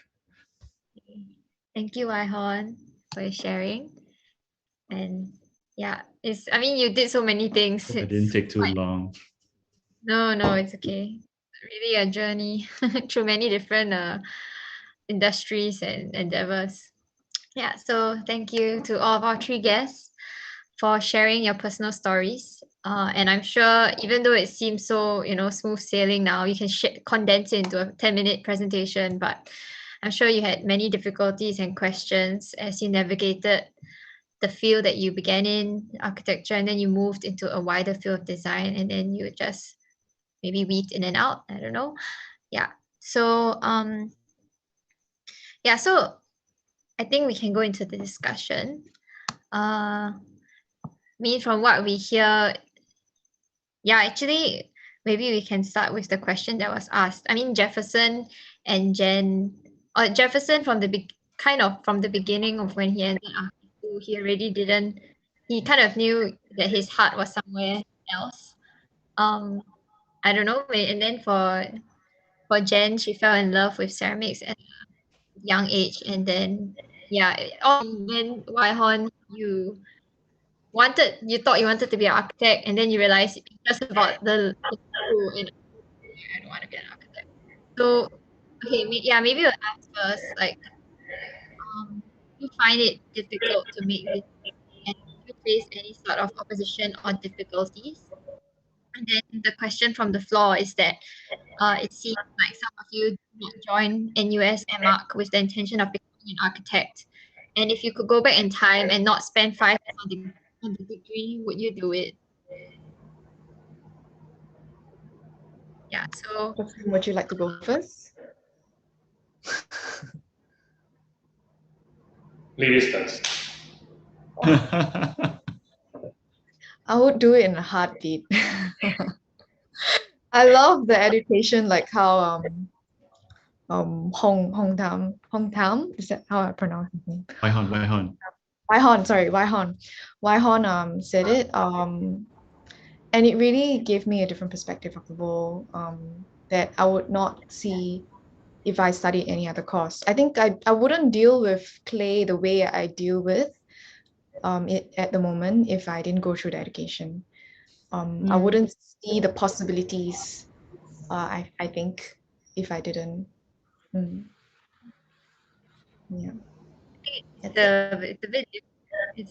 Thank you, Waihon, for sharing. And yeah, I mean, you did so many things. Hope it didn't take too long. No, it's okay. Really a journey through many different industries and endeavors. Yeah, so thank you to all of our 3 guests for sharing your personal stories. And I'm sure even though it seems so, smooth sailing now, you can condense it into a 10-minute presentation, but I'm sure you had many difficulties and questions as you navigated the field that you began in, architecture, and then you moved into a wider field of design, and then you just maybe weaved in and out. I don't know. Yeah. So so I think we can go into the discussion. From what we hear, actually, maybe we can start with the question that was asked. I mean, Jefferson and Jen, or Jefferson from the beginning of when he ended up, he kind of knew that his heart was somewhere else. I don't know, and then for Jen, she fell in love with ceramics at a young age, and then and then Waihon, you thought you wanted to be an architect, and then you realized it's just about the school, and I don't want to be an architect. So okay, maybe we'll ask first, like, do you find it difficult to make this, and do you face any sort of opposition or difficulties? And then the question from the floor is that it seems like some of you did not join NUS M.Arch with the intention of becoming an architect. And if you could go back in time and not spend 5 years on the degree, would you do it? Yeah, so Would you like to go first? Ladies first. I would do it in a heartbeat. I love the education, like how Hong Tam, is that how I pronounce his name? Waihon said it. And it really gave me a different perspective of the world, that I would not see if I studied any other course. I think I wouldn't deal with clay the way I deal with it at the moment if I didn't go through the education. I wouldn't see the possibilities, I think, if I didn't. Yeah. It's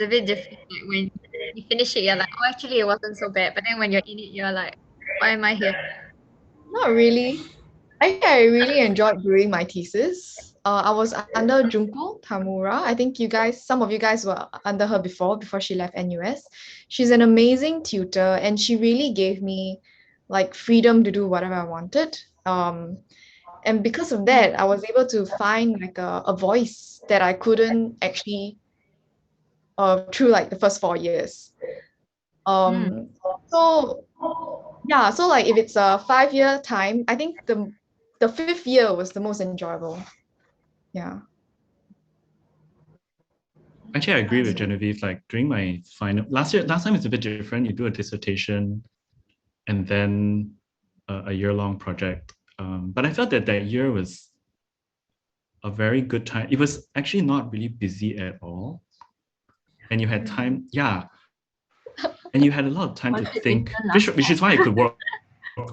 a bit different. Like when you finish it, you're like, oh, actually, it wasn't so bad. But then when you're in it, you're like, why am I here? Not really. I think I really enjoyed doing my thesis. I was under Junko Tamura. I think some of you guys were under her before she left NUS. She's an amazing tutor, and she really gave me like freedom to do whatever I wanted. And because of that, I was able to find like a voice that I couldn't actually through like the first 4 years. So yeah, so like if it's a 5-year time, I think the 5th year was the most enjoyable. Yeah. Actually, I agree with Genevieve. Like during my final last time it's a bit different. You do a dissertation, and then a year-long project. But I felt that year was a very good time. It was actually not really busy at all, and you had time. Yeah, and you had a lot of time to think, which is why I could work.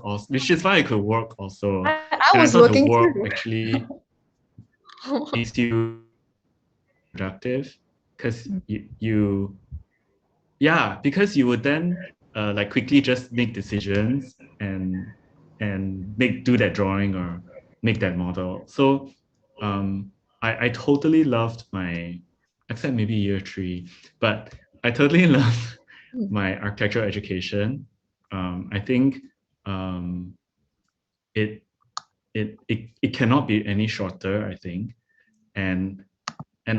Also, which is why I could work also. I was working the work too. actually makes you productive because because you would then like quickly just make decisions and do that drawing or make that model. So I totally loved except maybe year 3, but I totally loved my architectural education. I think it cannot be any shorter, I think. And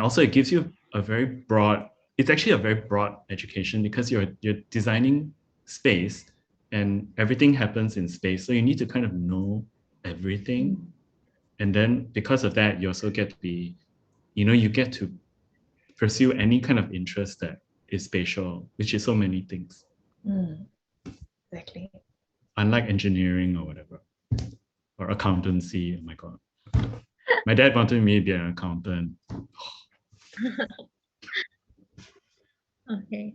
also it gives you it's actually a very broad education because you're designing space and everything happens in space. So you need to kind of know everything. And then because of that, you also get to be, you get to pursue any kind of interest that is spatial, which is so many things. Exactly. Unlike engineering or whatever, or accountancy. Oh my God. My dad wanted me to be an accountant. Okay.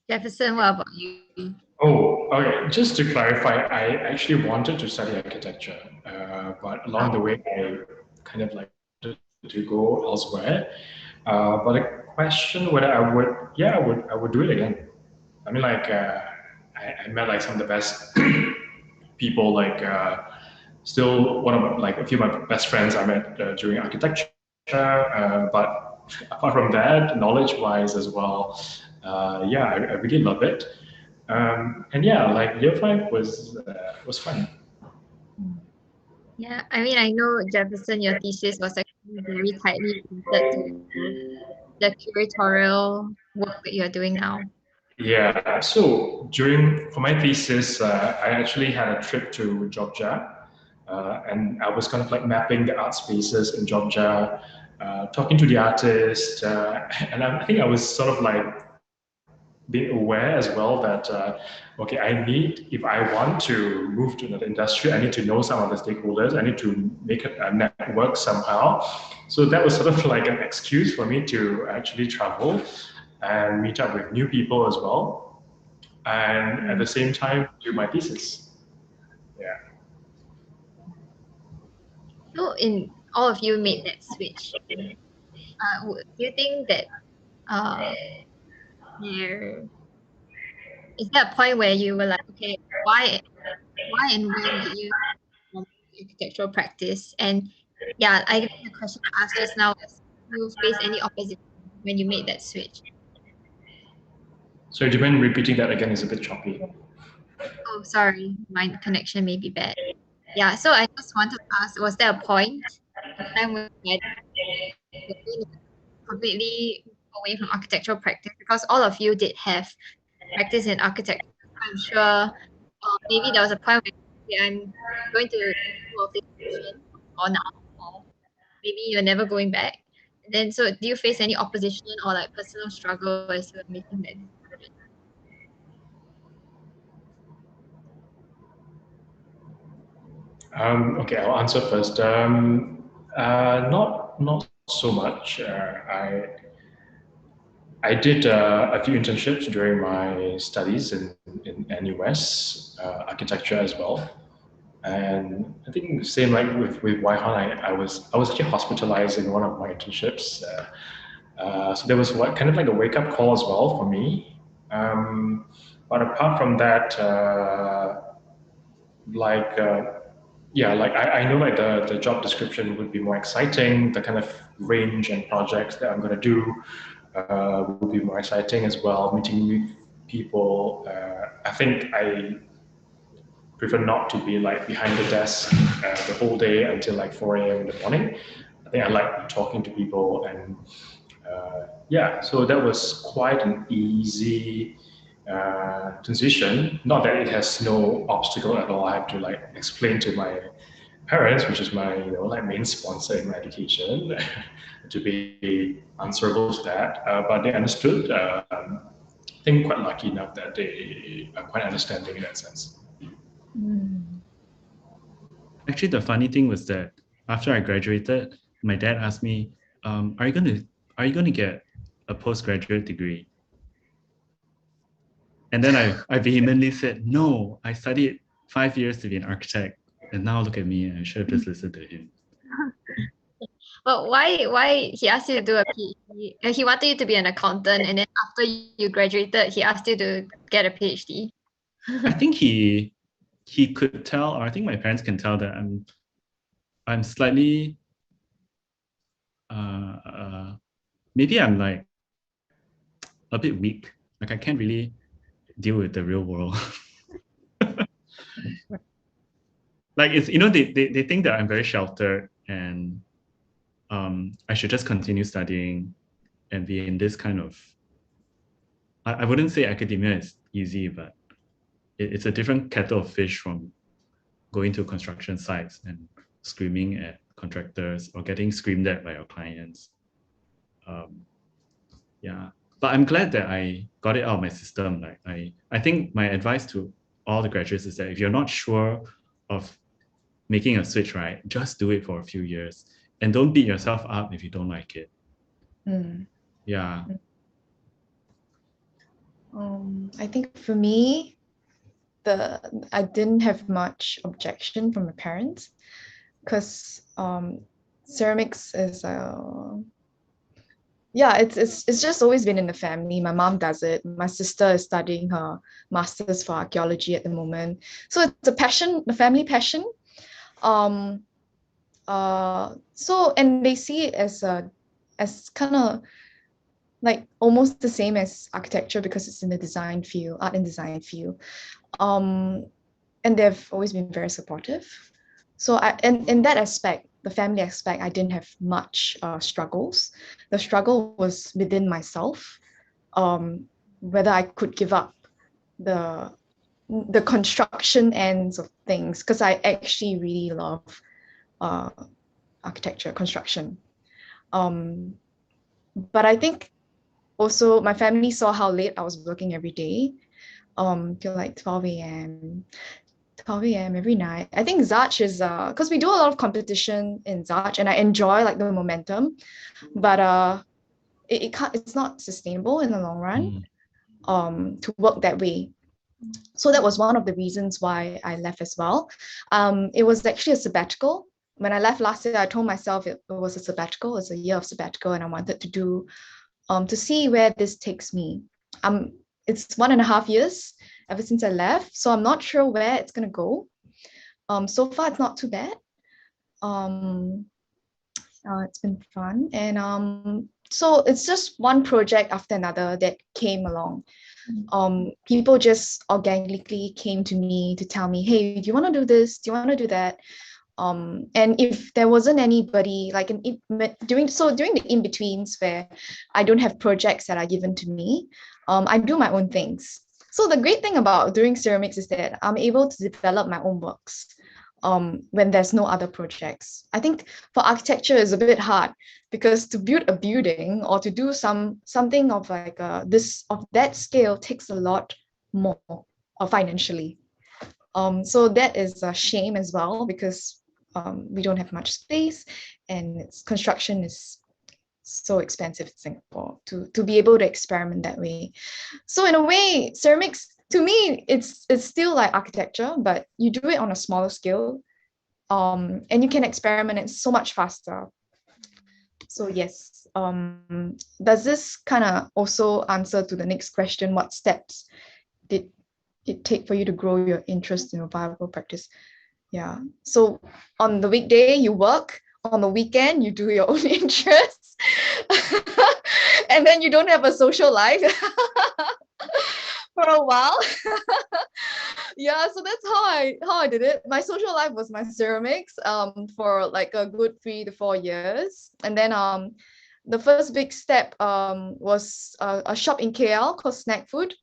Jefferson, what about you? Oh, okay. Just to clarify, I actually wanted to study architecture, but along the way, I kind of like wanted to go elsewhere. But the question whether I would, yeah, I would do it again. I mean, like, I met like some of the best people, like, still one of like a few of my best friends I met during architecture. But apart from that, knowledge-wise as well, yeah, I really love it. And yeah, like year 5 was fun. Yeah, I mean, I know, Jefferson, your thesis was actually very tightly related to the curatorial work that you're doing now. Yeah, so for my thesis, I actually had a trip to Georgia, and I was kind of like mapping the art spaces in Georgia, talking to the artists, and I think I was sort of like being aware as well that okay, if I want to move to another industry, I need to know some of the stakeholders. I need to make a network somehow. So that was sort of like an excuse for me to actually travel and meet up with new people as well, and at the same time do my thesis. Yeah. So, in all of you made that switch. Do you think that there is there a point where you were like, okay, why and when did you architectural practice? And yeah, I guess the question I asked just now is, you face any opposition when you made that switch? So do you mind repeating that again? It's a bit choppy. Oh, sorry, my connection may be bad. Yeah, so I just wanted to ask, was there a point in time when you completely away from architectural practice? Because all of you did have practice in architecture. I'm sure maybe there was a point where I'm going to do a physician or now, or maybe you're never going back. And then, so do you face any opposition or like personal struggle as you're making that decision? Okay, I'll answer first. Not so much. I did a few internships during my studies in NUS architecture as well, and I think same like with Waihan, I was actually hospitalized in one of my internships. So there was what kind of like a wake up call as well for me. But apart from that, like yeah, like I know like the job description would be more exciting. The kind of range and projects that I'm going to do would be more exciting as well. Meeting with people. I think I prefer not to be like behind the desk the whole day until like 4 a.m. in the morning. I think I like talking to people and yeah, so that was quite an easy transition. Not that it has no obstacle at all. I have to like explain to my parents, which is my like main sponsor in my education, to be answerable to that. But they understood. I think quite lucky enough that they are quite understanding in that sense. Actually, the funny thing was that after I graduated, my dad asked me, "Are you gonna get a postgraduate degree?" And then I vehemently said, "No, I studied 5 years to be an architect, and now look at me. I should have just listened to him." But why he asked you to do a PhD? He wanted you to be an accountant, and then after you graduated, he asked you to get a PhD. I think he could tell, or I think my parents can tell that I'm slightly maybe I'm like a bit weak. Like I can't really deal with the real world. Like it's they think that I'm very sheltered and I should just continue studying and be in this kind of I wouldn't say academia is easy, but it's a different kettle of fish from going to construction sites and screaming at contractors or getting screamed at by your clients. Yeah, but I'm glad that I got it out of my system. Like I think my advice to all the graduates is that if you're not sure of making a switch, right, just do it for a few years and don't beat yourself up if you don't like it. Yeah. I think for me, I didn't have much objection from my parents because ceramics is yeah, it's just always been in the family. My mom does it. My sister is studying her master's for archaeology at the moment. So it's a passion, the family passion. So and they see it as kind of like almost the same as architecture because it's in the design field, art and design field. And they've always been very supportive. So in that aspect, the family aspect, I didn't have much struggles. The struggle was within myself, whether I could give up the construction ends of things, because I actually really love architecture, construction. But I think also my family saw how late I was working every day, till like 12 a.m. 12 a.m. every night. I think Zarch is because we do a lot of competition in Zarch, and I enjoy like the momentum, but it's not sustainable in the long run to work that way. So that was one of the reasons why I left as well. It was actually a sabbatical. When I left last year, I told myself it was a sabbatical, it's a year of sabbatical, and I wanted to do to see where this takes me. It's 1.5 years ever since I left, so I'm not sure where it's gonna go. So far it's not too bad. It's been fun, and so it's just one project after another that came along. People just organically came to me to tell me, hey, do you want to do this? Do you want to do that? And if there wasn't anybody like during the in-betweens where I don't have projects that are given to me, I do my own things. So the great thing about doing ceramics is that I'm able to develop my own works when there's no other projects. I think for architecture is a bit hard because to build a building or to do something of like this of that scale takes a lot more financially. So that is a shame as well, because we don't have much space, and construction is so expensive in Singapore to be able to experiment that way. So in a way, ceramics, to me, it's still like architecture, but you do it on a smaller scale, and you can experiment it so much faster. So yes, does this kind of also answer to the next question? What steps did it take for you to grow your interest in a viable practice? Yeah. So on the weekday you work, on the weekend you do your own interests, and then you don't have a social life for a while. Yeah, so that's how I did it. My social life was my ceramics for like a good 3 to 4 years, and then the first big step was a shop in KL called Snack Food.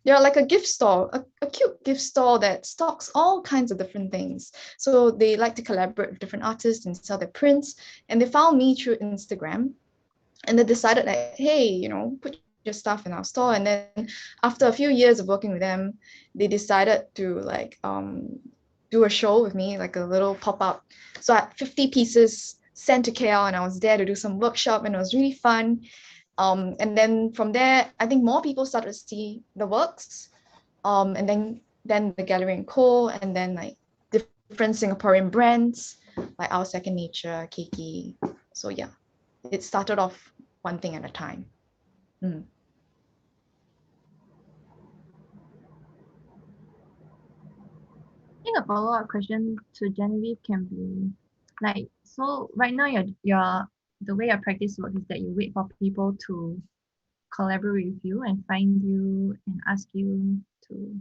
They're like a gift store, a cute gift store that stocks all kinds of different things. So they like to collaborate with different artists and sell their prints. And they found me through Instagram, and they decided like, hey, put your stuff in our store. And then after a few years of working with them, they decided to like do a show with me, like a little pop-up. So I had 50 pieces sent to KL, and I was there to do some workshop, and it was really fun. And then from there, I think more people started to see the works. And then the Gallery and Co, and then like different Singaporean brands like Our Second Nature, Keiki. So yeah, it started off one thing at a time. I think a follow-up question to Genevieve can be like, so right now your the way your practice works is that you wait for people to collaborate with you and find you and ask you to.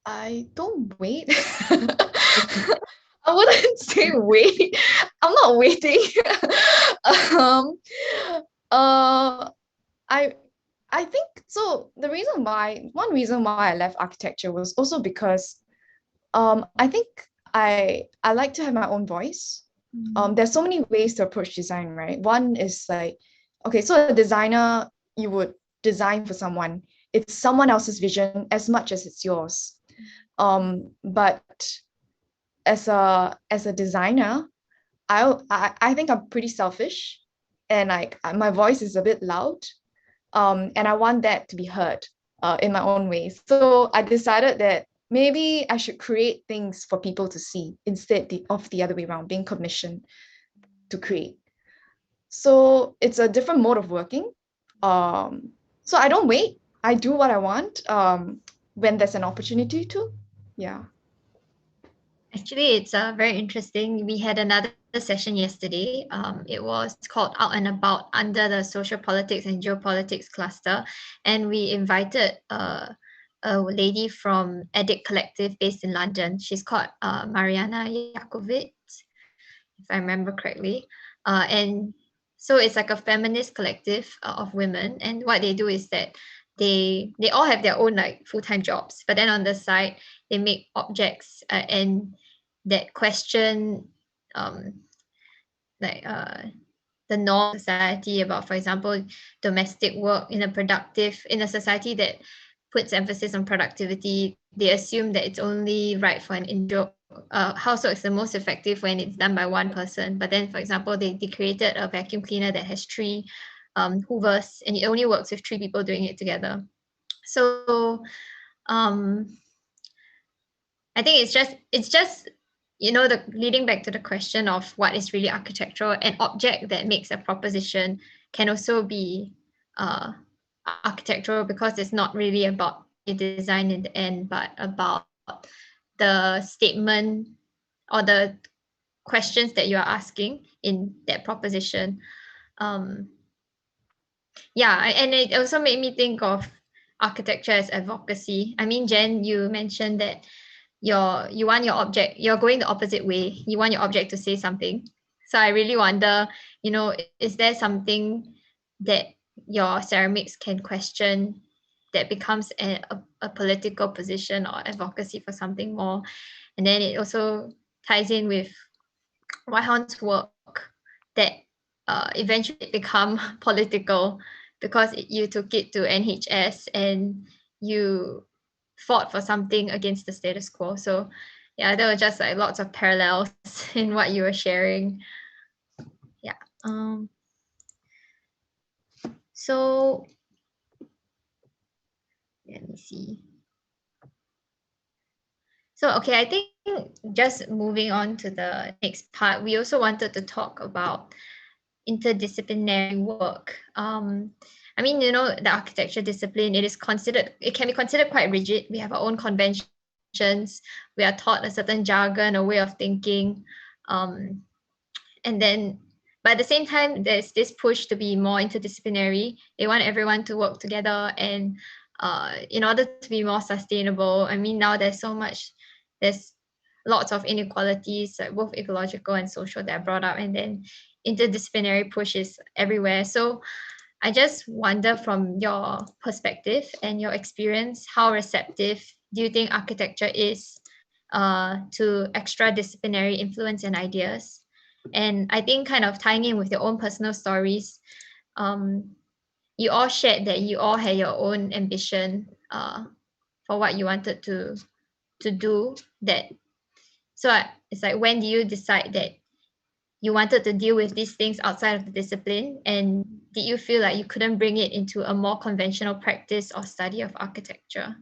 I don't wait. I wouldn't say wait. I'm not waiting. I think so. One reason why I left architecture was also because I think I like to have my own voice. There's so many ways to approach design, right? One is like, okay, so a designer, you would design for someone. It's someone else's vision as much as it's yours. But as a designer, I think I'm pretty selfish, and like my voice is a bit loud, and I want that to be heard in my own ways. So I decided that maybe I should create things for people to see instead of the other way around, being commissioned to create. So it's a different mode of working. So I don't wait. I do what I want when there's an opportunity to. Yeah. Actually, it's very interesting. We had another session yesterday. It was called Out and About under the Social Politics and Geopolitics cluster, and we invited a lady from Edit Collective based in London. She's called Mariana Jakovic, if I remember correctly. And so it's like a feminist collective of women, and what they do is that they all have their own like full-time jobs, but then on the side they make objects and that question the norm society about, for example, domestic work in a society that puts emphasis on productivity. They assume that it's only right for an individual household is the most effective when it's done by one person. But then, for example, they created a vacuum cleaner that has 3 hoovers, and it only works with 3 people doing it together. So I think it's just the leading back to the question of what is really architectural. An object that makes a proposition can also be architectural, because it's not really about the design in the end, but about the statement or the questions that you are asking in that proposition. And it also made me think of architecture as advocacy. I mean, Jen, you mentioned that you want your object, you're going the opposite way. You want your object to say something. So I really wonder, is there something that your ceramics can question that becomes a political position or advocacy for something more? And then it also ties in with Waihan's work that eventually become political, because you took it to NHS and you fought for something against the status quo. So yeah, there were just like lots of parallels in what you were sharing. Yeah. So let me see. So, okay, I think just moving on to the next part, we also wanted to talk about interdisciplinary work. I mean, you know, the architecture discipline, it can be considered quite rigid. We have our own conventions. We are taught a certain jargon, a way of thinking. And then, but at the same time, there's this push to be more interdisciplinary. They want everyone to work together, and in order to be more sustainable, I mean, now there's lots of inequalities, like both ecological and social, that are brought up, and then interdisciplinary push is everywhere. So I just wonder, from your perspective and your experience, how receptive do you think architecture is to extra-disciplinary influence and ideas? And I think, kind of tying in with your own personal stories, you all shared that you all had your own ambition for what you wanted to do. It's like, when do you decide that you wanted to deal with these things outside of the discipline, and did you feel like you couldn't bring it into a more conventional practice or study of architecture?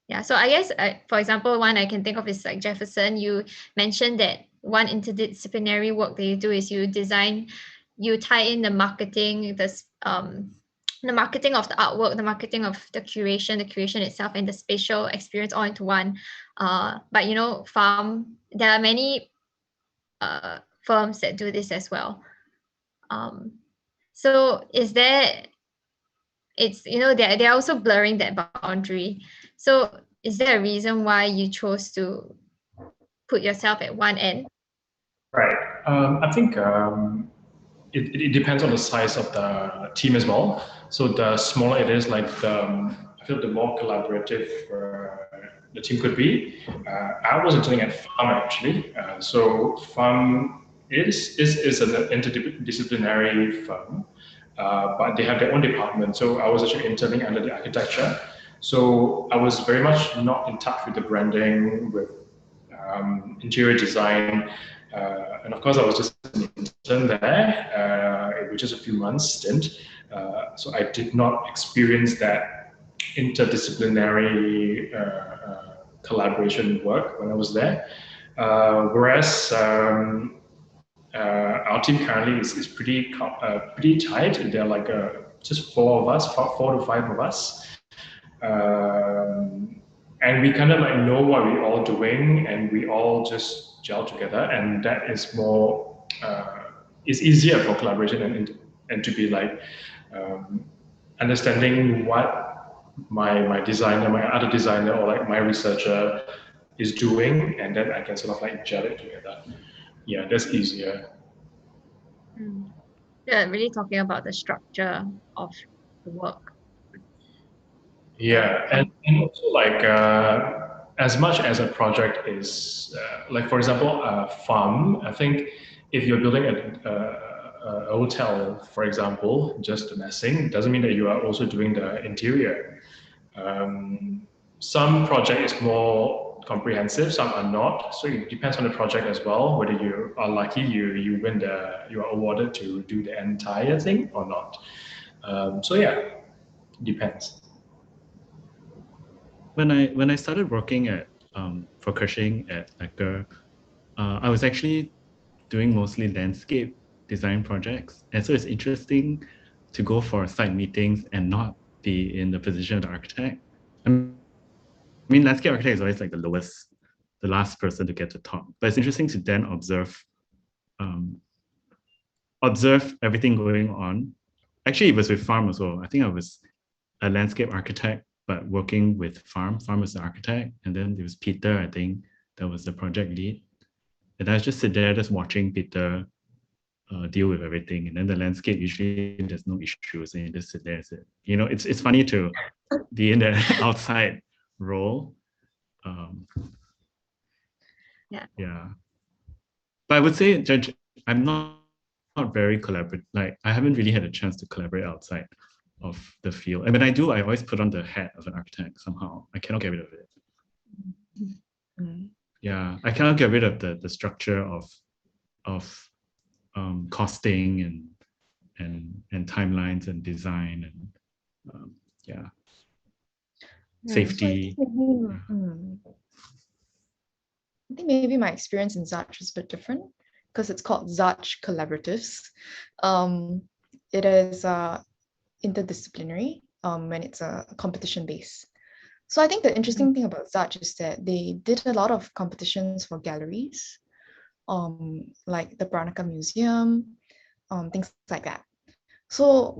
Yeah, so I guess, for example, one I can think of is like Jefferson. You mentioned that one interdisciplinary work that you do is you tie in the marketing, the marketing of the artwork, the marketing of the curation itself, and the spatial experience all into one. But you know, there are many firms that do this as well. So they're also blurring that boundary. So is there a reason why you chose to put yourself at one end? Right. I think it depends on the size of the team as well. So the smaller it is, like I feel the more collaborative the team could be. I was interning at FARM actually. So FARM is an interdisciplinary firm, but they have their own department. So I was actually interning under the architecture. So I was very much not in touch with the branding, with interior design. And of course, I was just an intern there, which is a few months stint. So I did not experience that interdisciplinary collaboration work when I was there. Whereas our team currently is pretty tight. There are like just 4 of us, 4 to 5 of us. And we kind of like know what we're all doing, and we all just gel together, and that is more, it's easier for collaboration and to be like understanding what my designer, my other designer, or like my researcher is doing, and then I can sort of like gel it together. Yeah, that's easier. Yeah, really talking about the structure of the work. Yeah, and also like as much as a project is like, for example, a farm. I think if you're building a hotel, for example, just the massing doesn't mean that you are also doing the interior. Some project is more comprehensive, some are not. So it depends on the project as well, whether you are lucky you are awarded to do the entire thing or not. So yeah, depends. When I started working at for Cushing at Actor, I was actually doing mostly landscape design projects, and so it's interesting to go for site meetings and not be in the position of the architect. I mean, landscape architect is always like the last person to get to talk, but it's interesting to then observe everything going on. Actually, it was with farm as well. I think I was a landscape architect, but working with farm. Farm was the architect, and then there was Peter, I think, that was the project lead. And I was just sit there, just watching Peter deal with everything. And then the landscape, usually there's no issues, and you just sit there and sit. You know, it's funny to be in the outside role. Yeah. But I would say, Judge, I'm not very collaborative. Like, I haven't really had a chance to collaborate outside of the field. And when I do, I always put on the hat of an architect somehow. I cannot get rid of it. Mm. Yeah, I cannot get rid of the structure of costing and timelines and design and yeah, safety. I think maybe my experience in Zarch is a bit different because it's called Zarch Collaboratives. It is interdisciplinary when it's a competition base. So I think the interesting thing about Zarch is that they did a lot of competitions for galleries, like the Peranakan Museum, things like that. So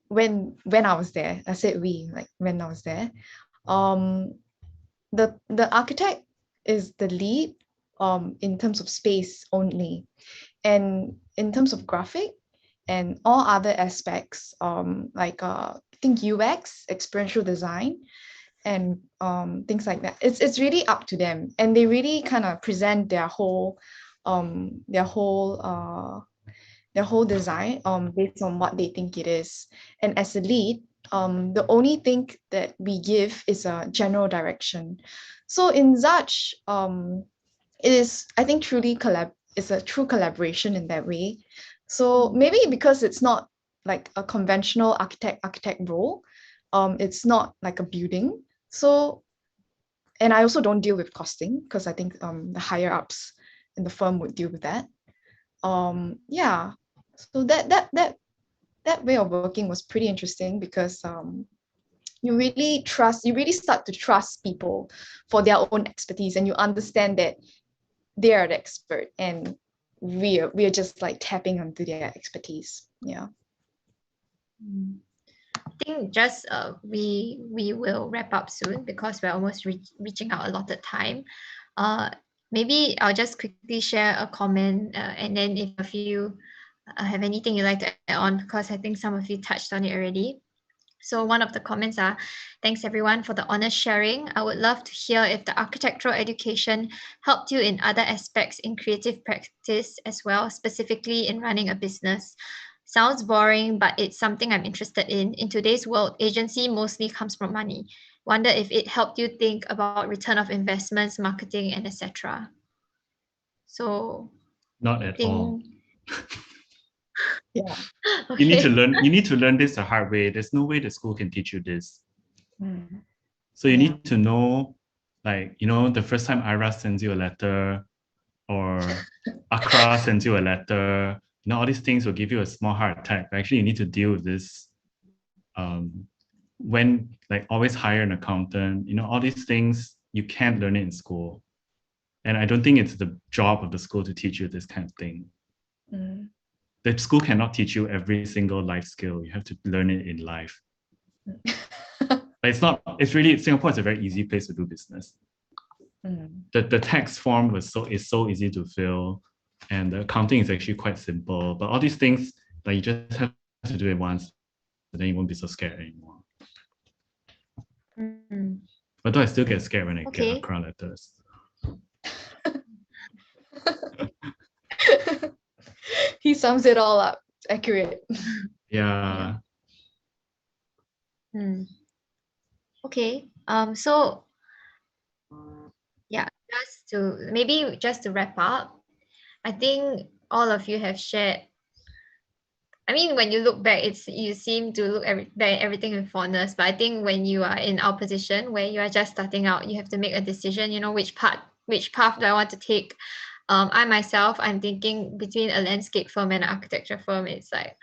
when I was there, I said we, like when I was there, the architect is the lead in terms of space only, and in terms of graphic and all other aspects, like I think UX, experiential design, and things like that. It's really up to them, and they really kind of present their whole design based on what they think it is. And as a lead, the only thing that we give is a general direction. So in Zarch, it is, I think, it's a true collaboration in that way. So maybe because it's not like a conventional architect role, it's not like a building. So, and I also don't deal with costing because I think the higher ups in the firm would deal with that. Yeah, so that way of working was pretty interesting because you really start to trust people for their own expertise, and you understand that they are the expert and we are just like tapping onto their expertise. Yeah. I think just we will wrap up soon because we're almost reaching our allotted time. Maybe I'll just quickly share a comment, and then if you have anything you'd like to add on, because I think some of you touched on it already. So one of the comments are, thanks everyone for the honest sharing. I would love to hear if the architectural education helped you in other aspects in creative practice as well, specifically in running a business. Sounds boring, but it's something I'm interested in. In today's world, agency mostly comes from money. Wonder if it helped you think about return of investments, marketing, and etc. So Not at all. Yeah. Okay. You need to learn this the hard way. There's no way the school can teach you this. So you need to know, like, the first time Ira sends you a letter or Accra sends you a letter, all these things will give you a small heart attack. But actually, you need to deal with this when, like, always hire an accountant. All these things, you can't learn it in school. And I don't think it's the job of the school to teach you this kind of thing. The school cannot teach you every single life skill. You have to learn it in life. But Singapore is a very easy place to do business. The tax form is so easy to fill, and the accounting is actually quite simple. But all these things, like, you just have to do it once, and then you won't be so scared anymore. Although I still get scared when I get Accra letters. He sums it all up. Accurate. Yeah. Okay. So yeah, just to wrap up, I think all of you have shared. I mean, when you look back, you seem to look back at everything with fondness. But I think when you are in our position where you are just starting out, you have to make a decision. Which path do I want to take? I myself, I'm thinking between a landscape firm and an architecture firm. It's like,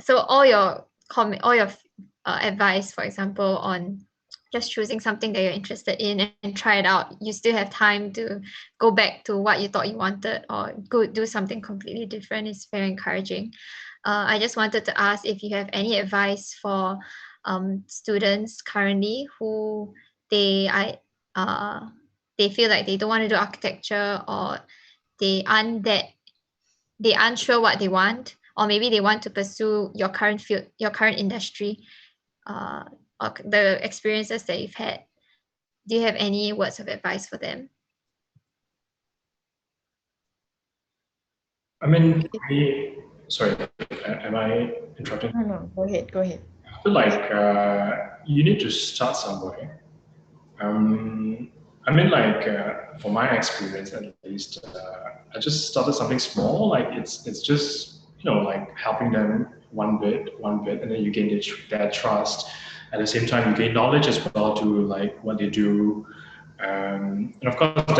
so all your advice, for example, on just choosing something that you're interested in and try it out. You still have time to go back to what you thought you wanted or go do something completely different. It's very encouraging. I just wanted to ask if you have any advice for students currently who they feel like they don't want to do architecture, or they aren't sure what they want, or maybe they want to pursue your current field, your current industry, or the experiences that you've had. Do you have any words of advice for them? I mean, sorry, am I interrupting? No, go ahead. I feel like you need to start somewhere. I mean, like for my experience at least, I just started something small. Like it's just like helping them one bit, and then you gain their trust. At the same time, you gain knowledge as well to like what they do, and of course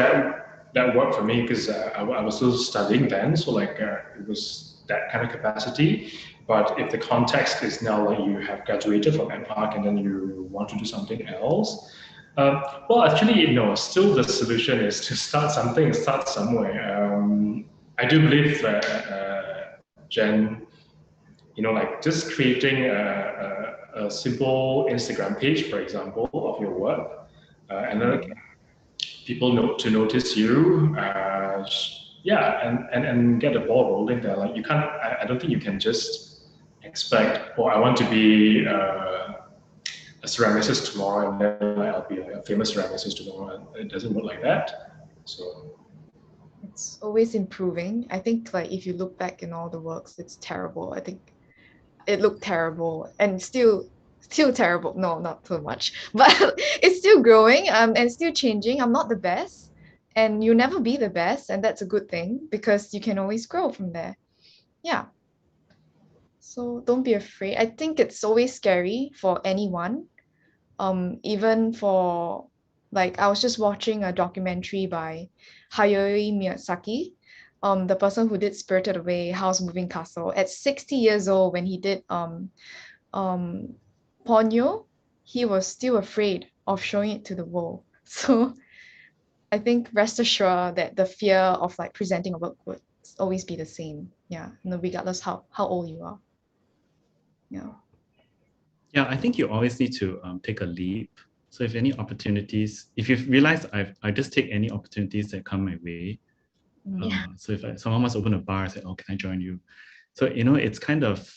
that worked for me because I was still studying then, so like it was that kind of capacity. But if the context is now like you have graduated from M.Arch and then you want to do something else, well, actually, no. Still, the solution is to start something, start somewhere. I do believe, Jen, like just creating a simple Instagram page, for example, of your work, and then people to notice you. Yeah, and get the ball rolling there. Like you can't. I don't think you can just expect. I want to be a ceramicist tomorrow, and then I'll be like a famous ceramicist tomorrow. And it doesn't work like that. So it's always improving. I think like if you look back in all the works, it's terrible. I think it looked terrible and still terrible. No, not so much, but it's still growing and still changing. I'm not the best, and you'll never be the best, and that's a good thing because you can always grow from there. Yeah. So don't be afraid. I think it's always scary for anyone. Even for like I was just watching a documentary by Hayao Miyazaki, the person who did Spirited Away, House Moving Castle. At 60 years old, when he did Ponyo, he was still afraid of showing it to the world. So I think rest assured that the fear of like presenting a work would always be the same. Yeah, regardless how old you are. Yeah. Yeah, I think you always need to take a leap. So if any opportunities, if you realize I just take any opportunities that come my way. So if someone wants to open a bar, I say, oh, can I join you? So, it's kind of,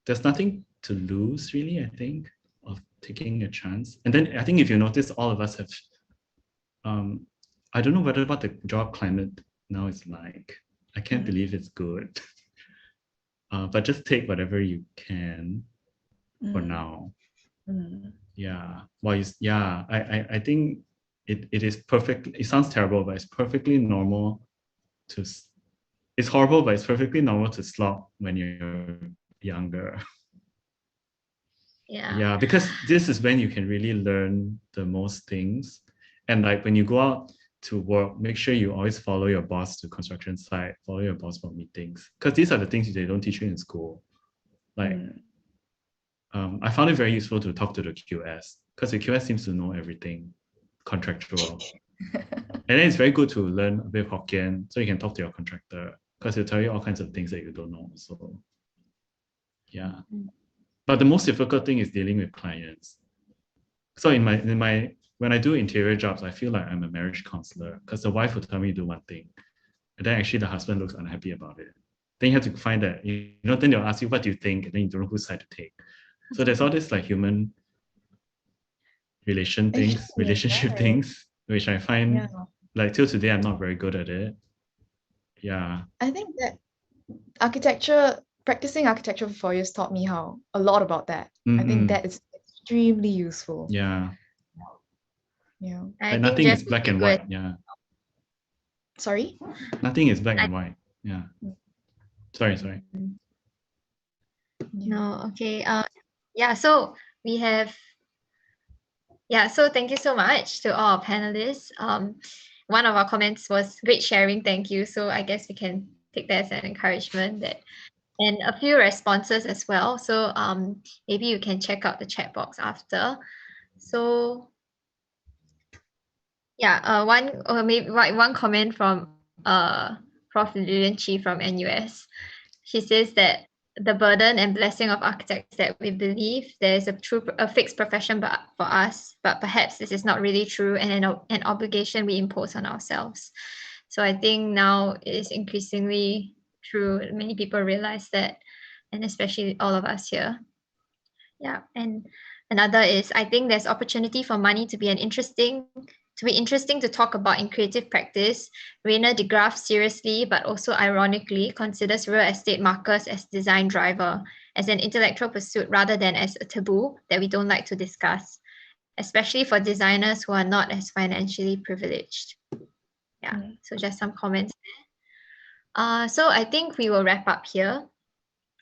there's nothing to lose really, I think, of taking a chance. And then I think if you notice, all of us have, I don't know what the job climate now is like. I can't believe it's good. But just take whatever you can for now. Yeah. Well, I think it is perfect. It sounds terrible, but it's perfectly normal it's horrible, but it's perfectly normal to slog when you're younger. Yeah, because this is when you can really learn the most things. And like when you go out to work, make sure you always follow your boss to construction site, follow your boss for meetings, because these are the things they don't teach you in school. Like, I found it very useful to talk to the QS because the QS seems to know everything contractual. And then it's very good to learn a bit of Hokkien so you can talk to your contractor because he'll tell you all kinds of things that you don't know. So, yeah. But the most difficult thing is dealing with clients. So in my when I do interior jobs, I feel like I'm a marriage counselor because the wife will tell me to do one thing, and then actually the husband looks unhappy about it. Then you have to find that, then they'll ask you, what do you think? And then you don't know whose side to take. So there's all this like human relationship things, which I find like till today, I'm not very good at it. Yeah. I think that practicing architecture for 4 years taught me a lot about that. I think that is extremely useful. Yeah. Yeah. Like nothing is black and white. Yeah. Sorry? Nothing is black and white. Yeah. Sorry. No, okay. So we have so thank you so much to all our panelists. One of our comments was great sharing, thank you. So I guess we can take that as an encouragement and a few responses as well. So maybe you can check out the chat box after. So one comment from Prof. Lilian Chi from NUS. She says that the burden and blessing of architects that we believe there is a fixed profession for us, but perhaps this is not really true and an obligation we impose on ourselves. So I think now it is increasingly true. Many people realize that, and especially all of us here. Yeah, and another is I think there's opportunity for money to be interesting to talk about in creative practice. Rainer de Graaf seriously, but also ironically, considers real estate markers as design driver, as an intellectual pursuit rather than as a taboo that we don't like to discuss. especially for designers who are not as financially privileged. Yeah, so just some comments there. So I think we will wrap up here.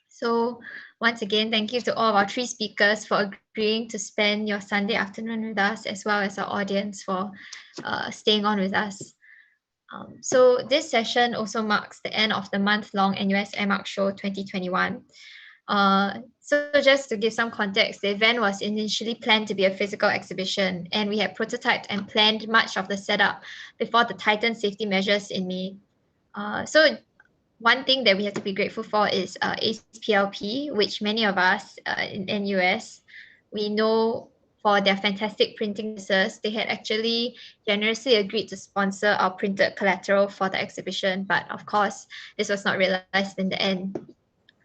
So once again, thank you to all of our 3 speakers for agreeing to spend your Sunday afternoon with us, as well as our audience for staying on with us. So this session also marks the end of the month-long NUS M.Arch Show 2021. So just to give some context, the event was initially planned to be a physical exhibition, and we had prototyped and planned much of the setup before the tightened safety measures in May. So one thing that we have to be grateful for is ACE-PLP, which many of us in NUS, we know for their fantastic printing services. They had actually generously agreed to sponsor our printed collateral for the exhibition, but of course, this was not realized in the end.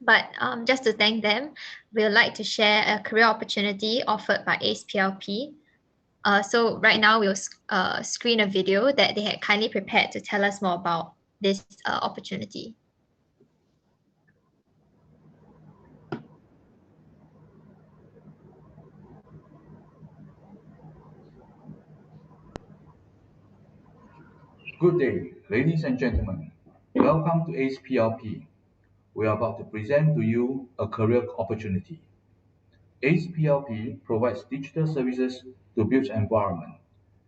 But just to thank them, we would like to share a career opportunity offered by ACE-PLP. So right now we'll screen a video that they had kindly prepared to tell us more about this opportunity. Good day, ladies and gentlemen. Welcome to ACE-PLP. We are about to present to you a career opportunity. ACE-PLP provides digital services to build environment,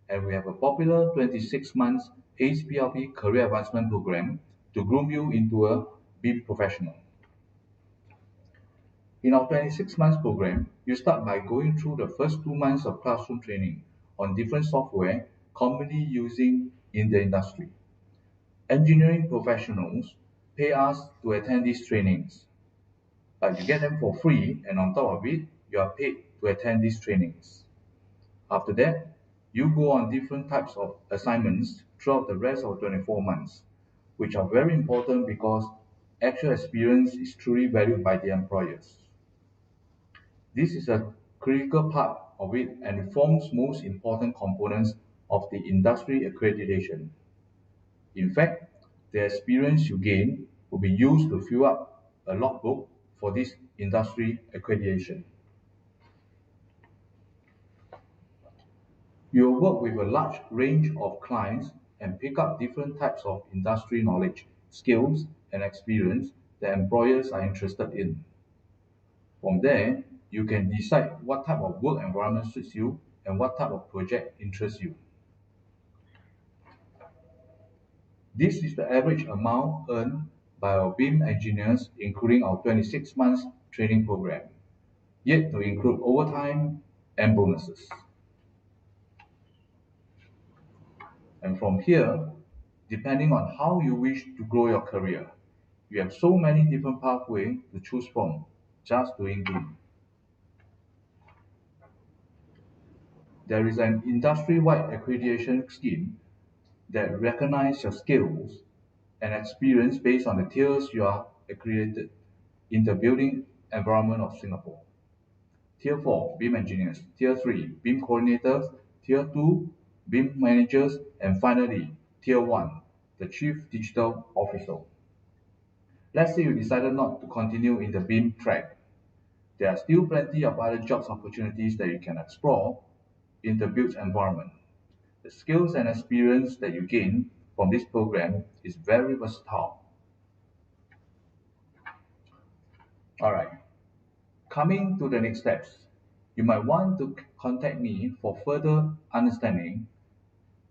and we have a popular 26 months ACE-PLP career advancement program to groom you into a BIM professional. In our 26 months program, you start by going through the first 2 months of classroom training on different software commonly using in the industry. Engineering professionals pay us to attend these trainings, but you get them for free, and on top of it, you are paid to attend these trainings. After that, you go on different types of assignments throughout the rest of 24 months, which are very important because actual experience is truly valued by the employers. This is a critical part of it, and it forms most important components of the industry accreditation. In fact, the experience you gain will be used to fill up a logbook for this industry accreditation. You will work with a large range of clients and pick up different types of industry knowledge, skills, and experience that employers are interested in. From there, you can decide what type of work environment suits you and what type of project interests you. This is the average amount earned by our BIM engineers, including our 26 months training program, yet to include overtime and bonuses. And from here, depending on how you wish to grow your career, you have so many different pathways to choose from just doing BIM. There is an industry-wide accreditation scheme that recognizes your skills and experience based on the tiers you are accredited in the building environment of Singapore. Tier 4, BIM engineers. Tier 3, BIM coordinators. Tier 2, BIM managers. And finally, Tier 1, the Chief Digital Officer. Let's say you decided not to continue in the BIM track. There are still plenty of other jobs opportunities that you can explore in the built environment. The skills and experience that you gain from this program is very versatile. All right, coming to the next steps, you might want to contact me for further understanding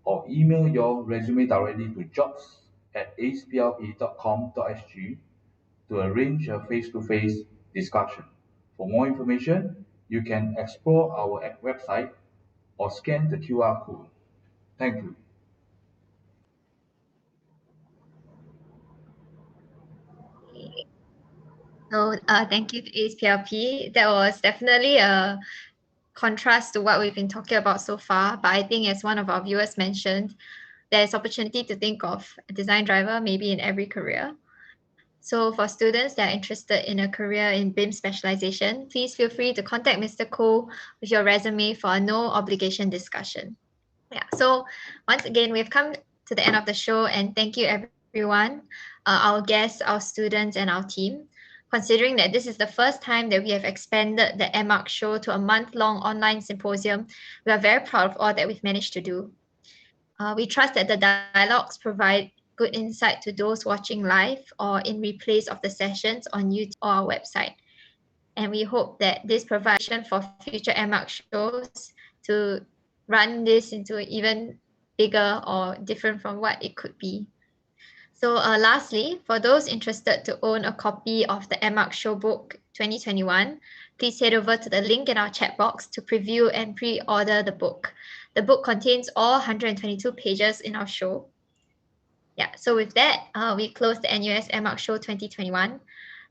or email your resume directly to jobs@aceplp.com.sg to arrange a face-to-face discussion. For more information, you can explore our website or scan the QR code. Thank you. So thank you to ACE-PLP. That was definitely a contrast to what we've been talking about so far. But I think as one of our viewers mentioned, there's opportunity to think of a design driver maybe in every career. So for students that are interested in a career in BIM specialization, please feel free to contact Mr. Koh with your resume for a no obligation discussion. Yeah, so once again, we've come to the end of the show, and thank you everyone, our guests, our students, and our team. Considering that this is the first time that we have expanded the M.Arch show to a month-long online symposium, we are very proud of all that we've managed to do. We trust that the dialogues provide good insight to those watching live or in replays of the sessions on YouTube or our website. And we hope that this provides for future M.Arch shows to run this into even bigger or different from what it could be. So lastly, for those interested to own a copy of the M.Arch Show Book 2021, please head over to the link in our chat box to preview and pre-order the book. The book contains all 122 pages in our show. Yeah, so with that, we close the NUS M.Arch Show 2021.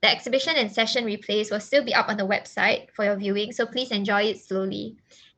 The exhibition and session replays will still be up on the website for your viewing, so please enjoy it slowly.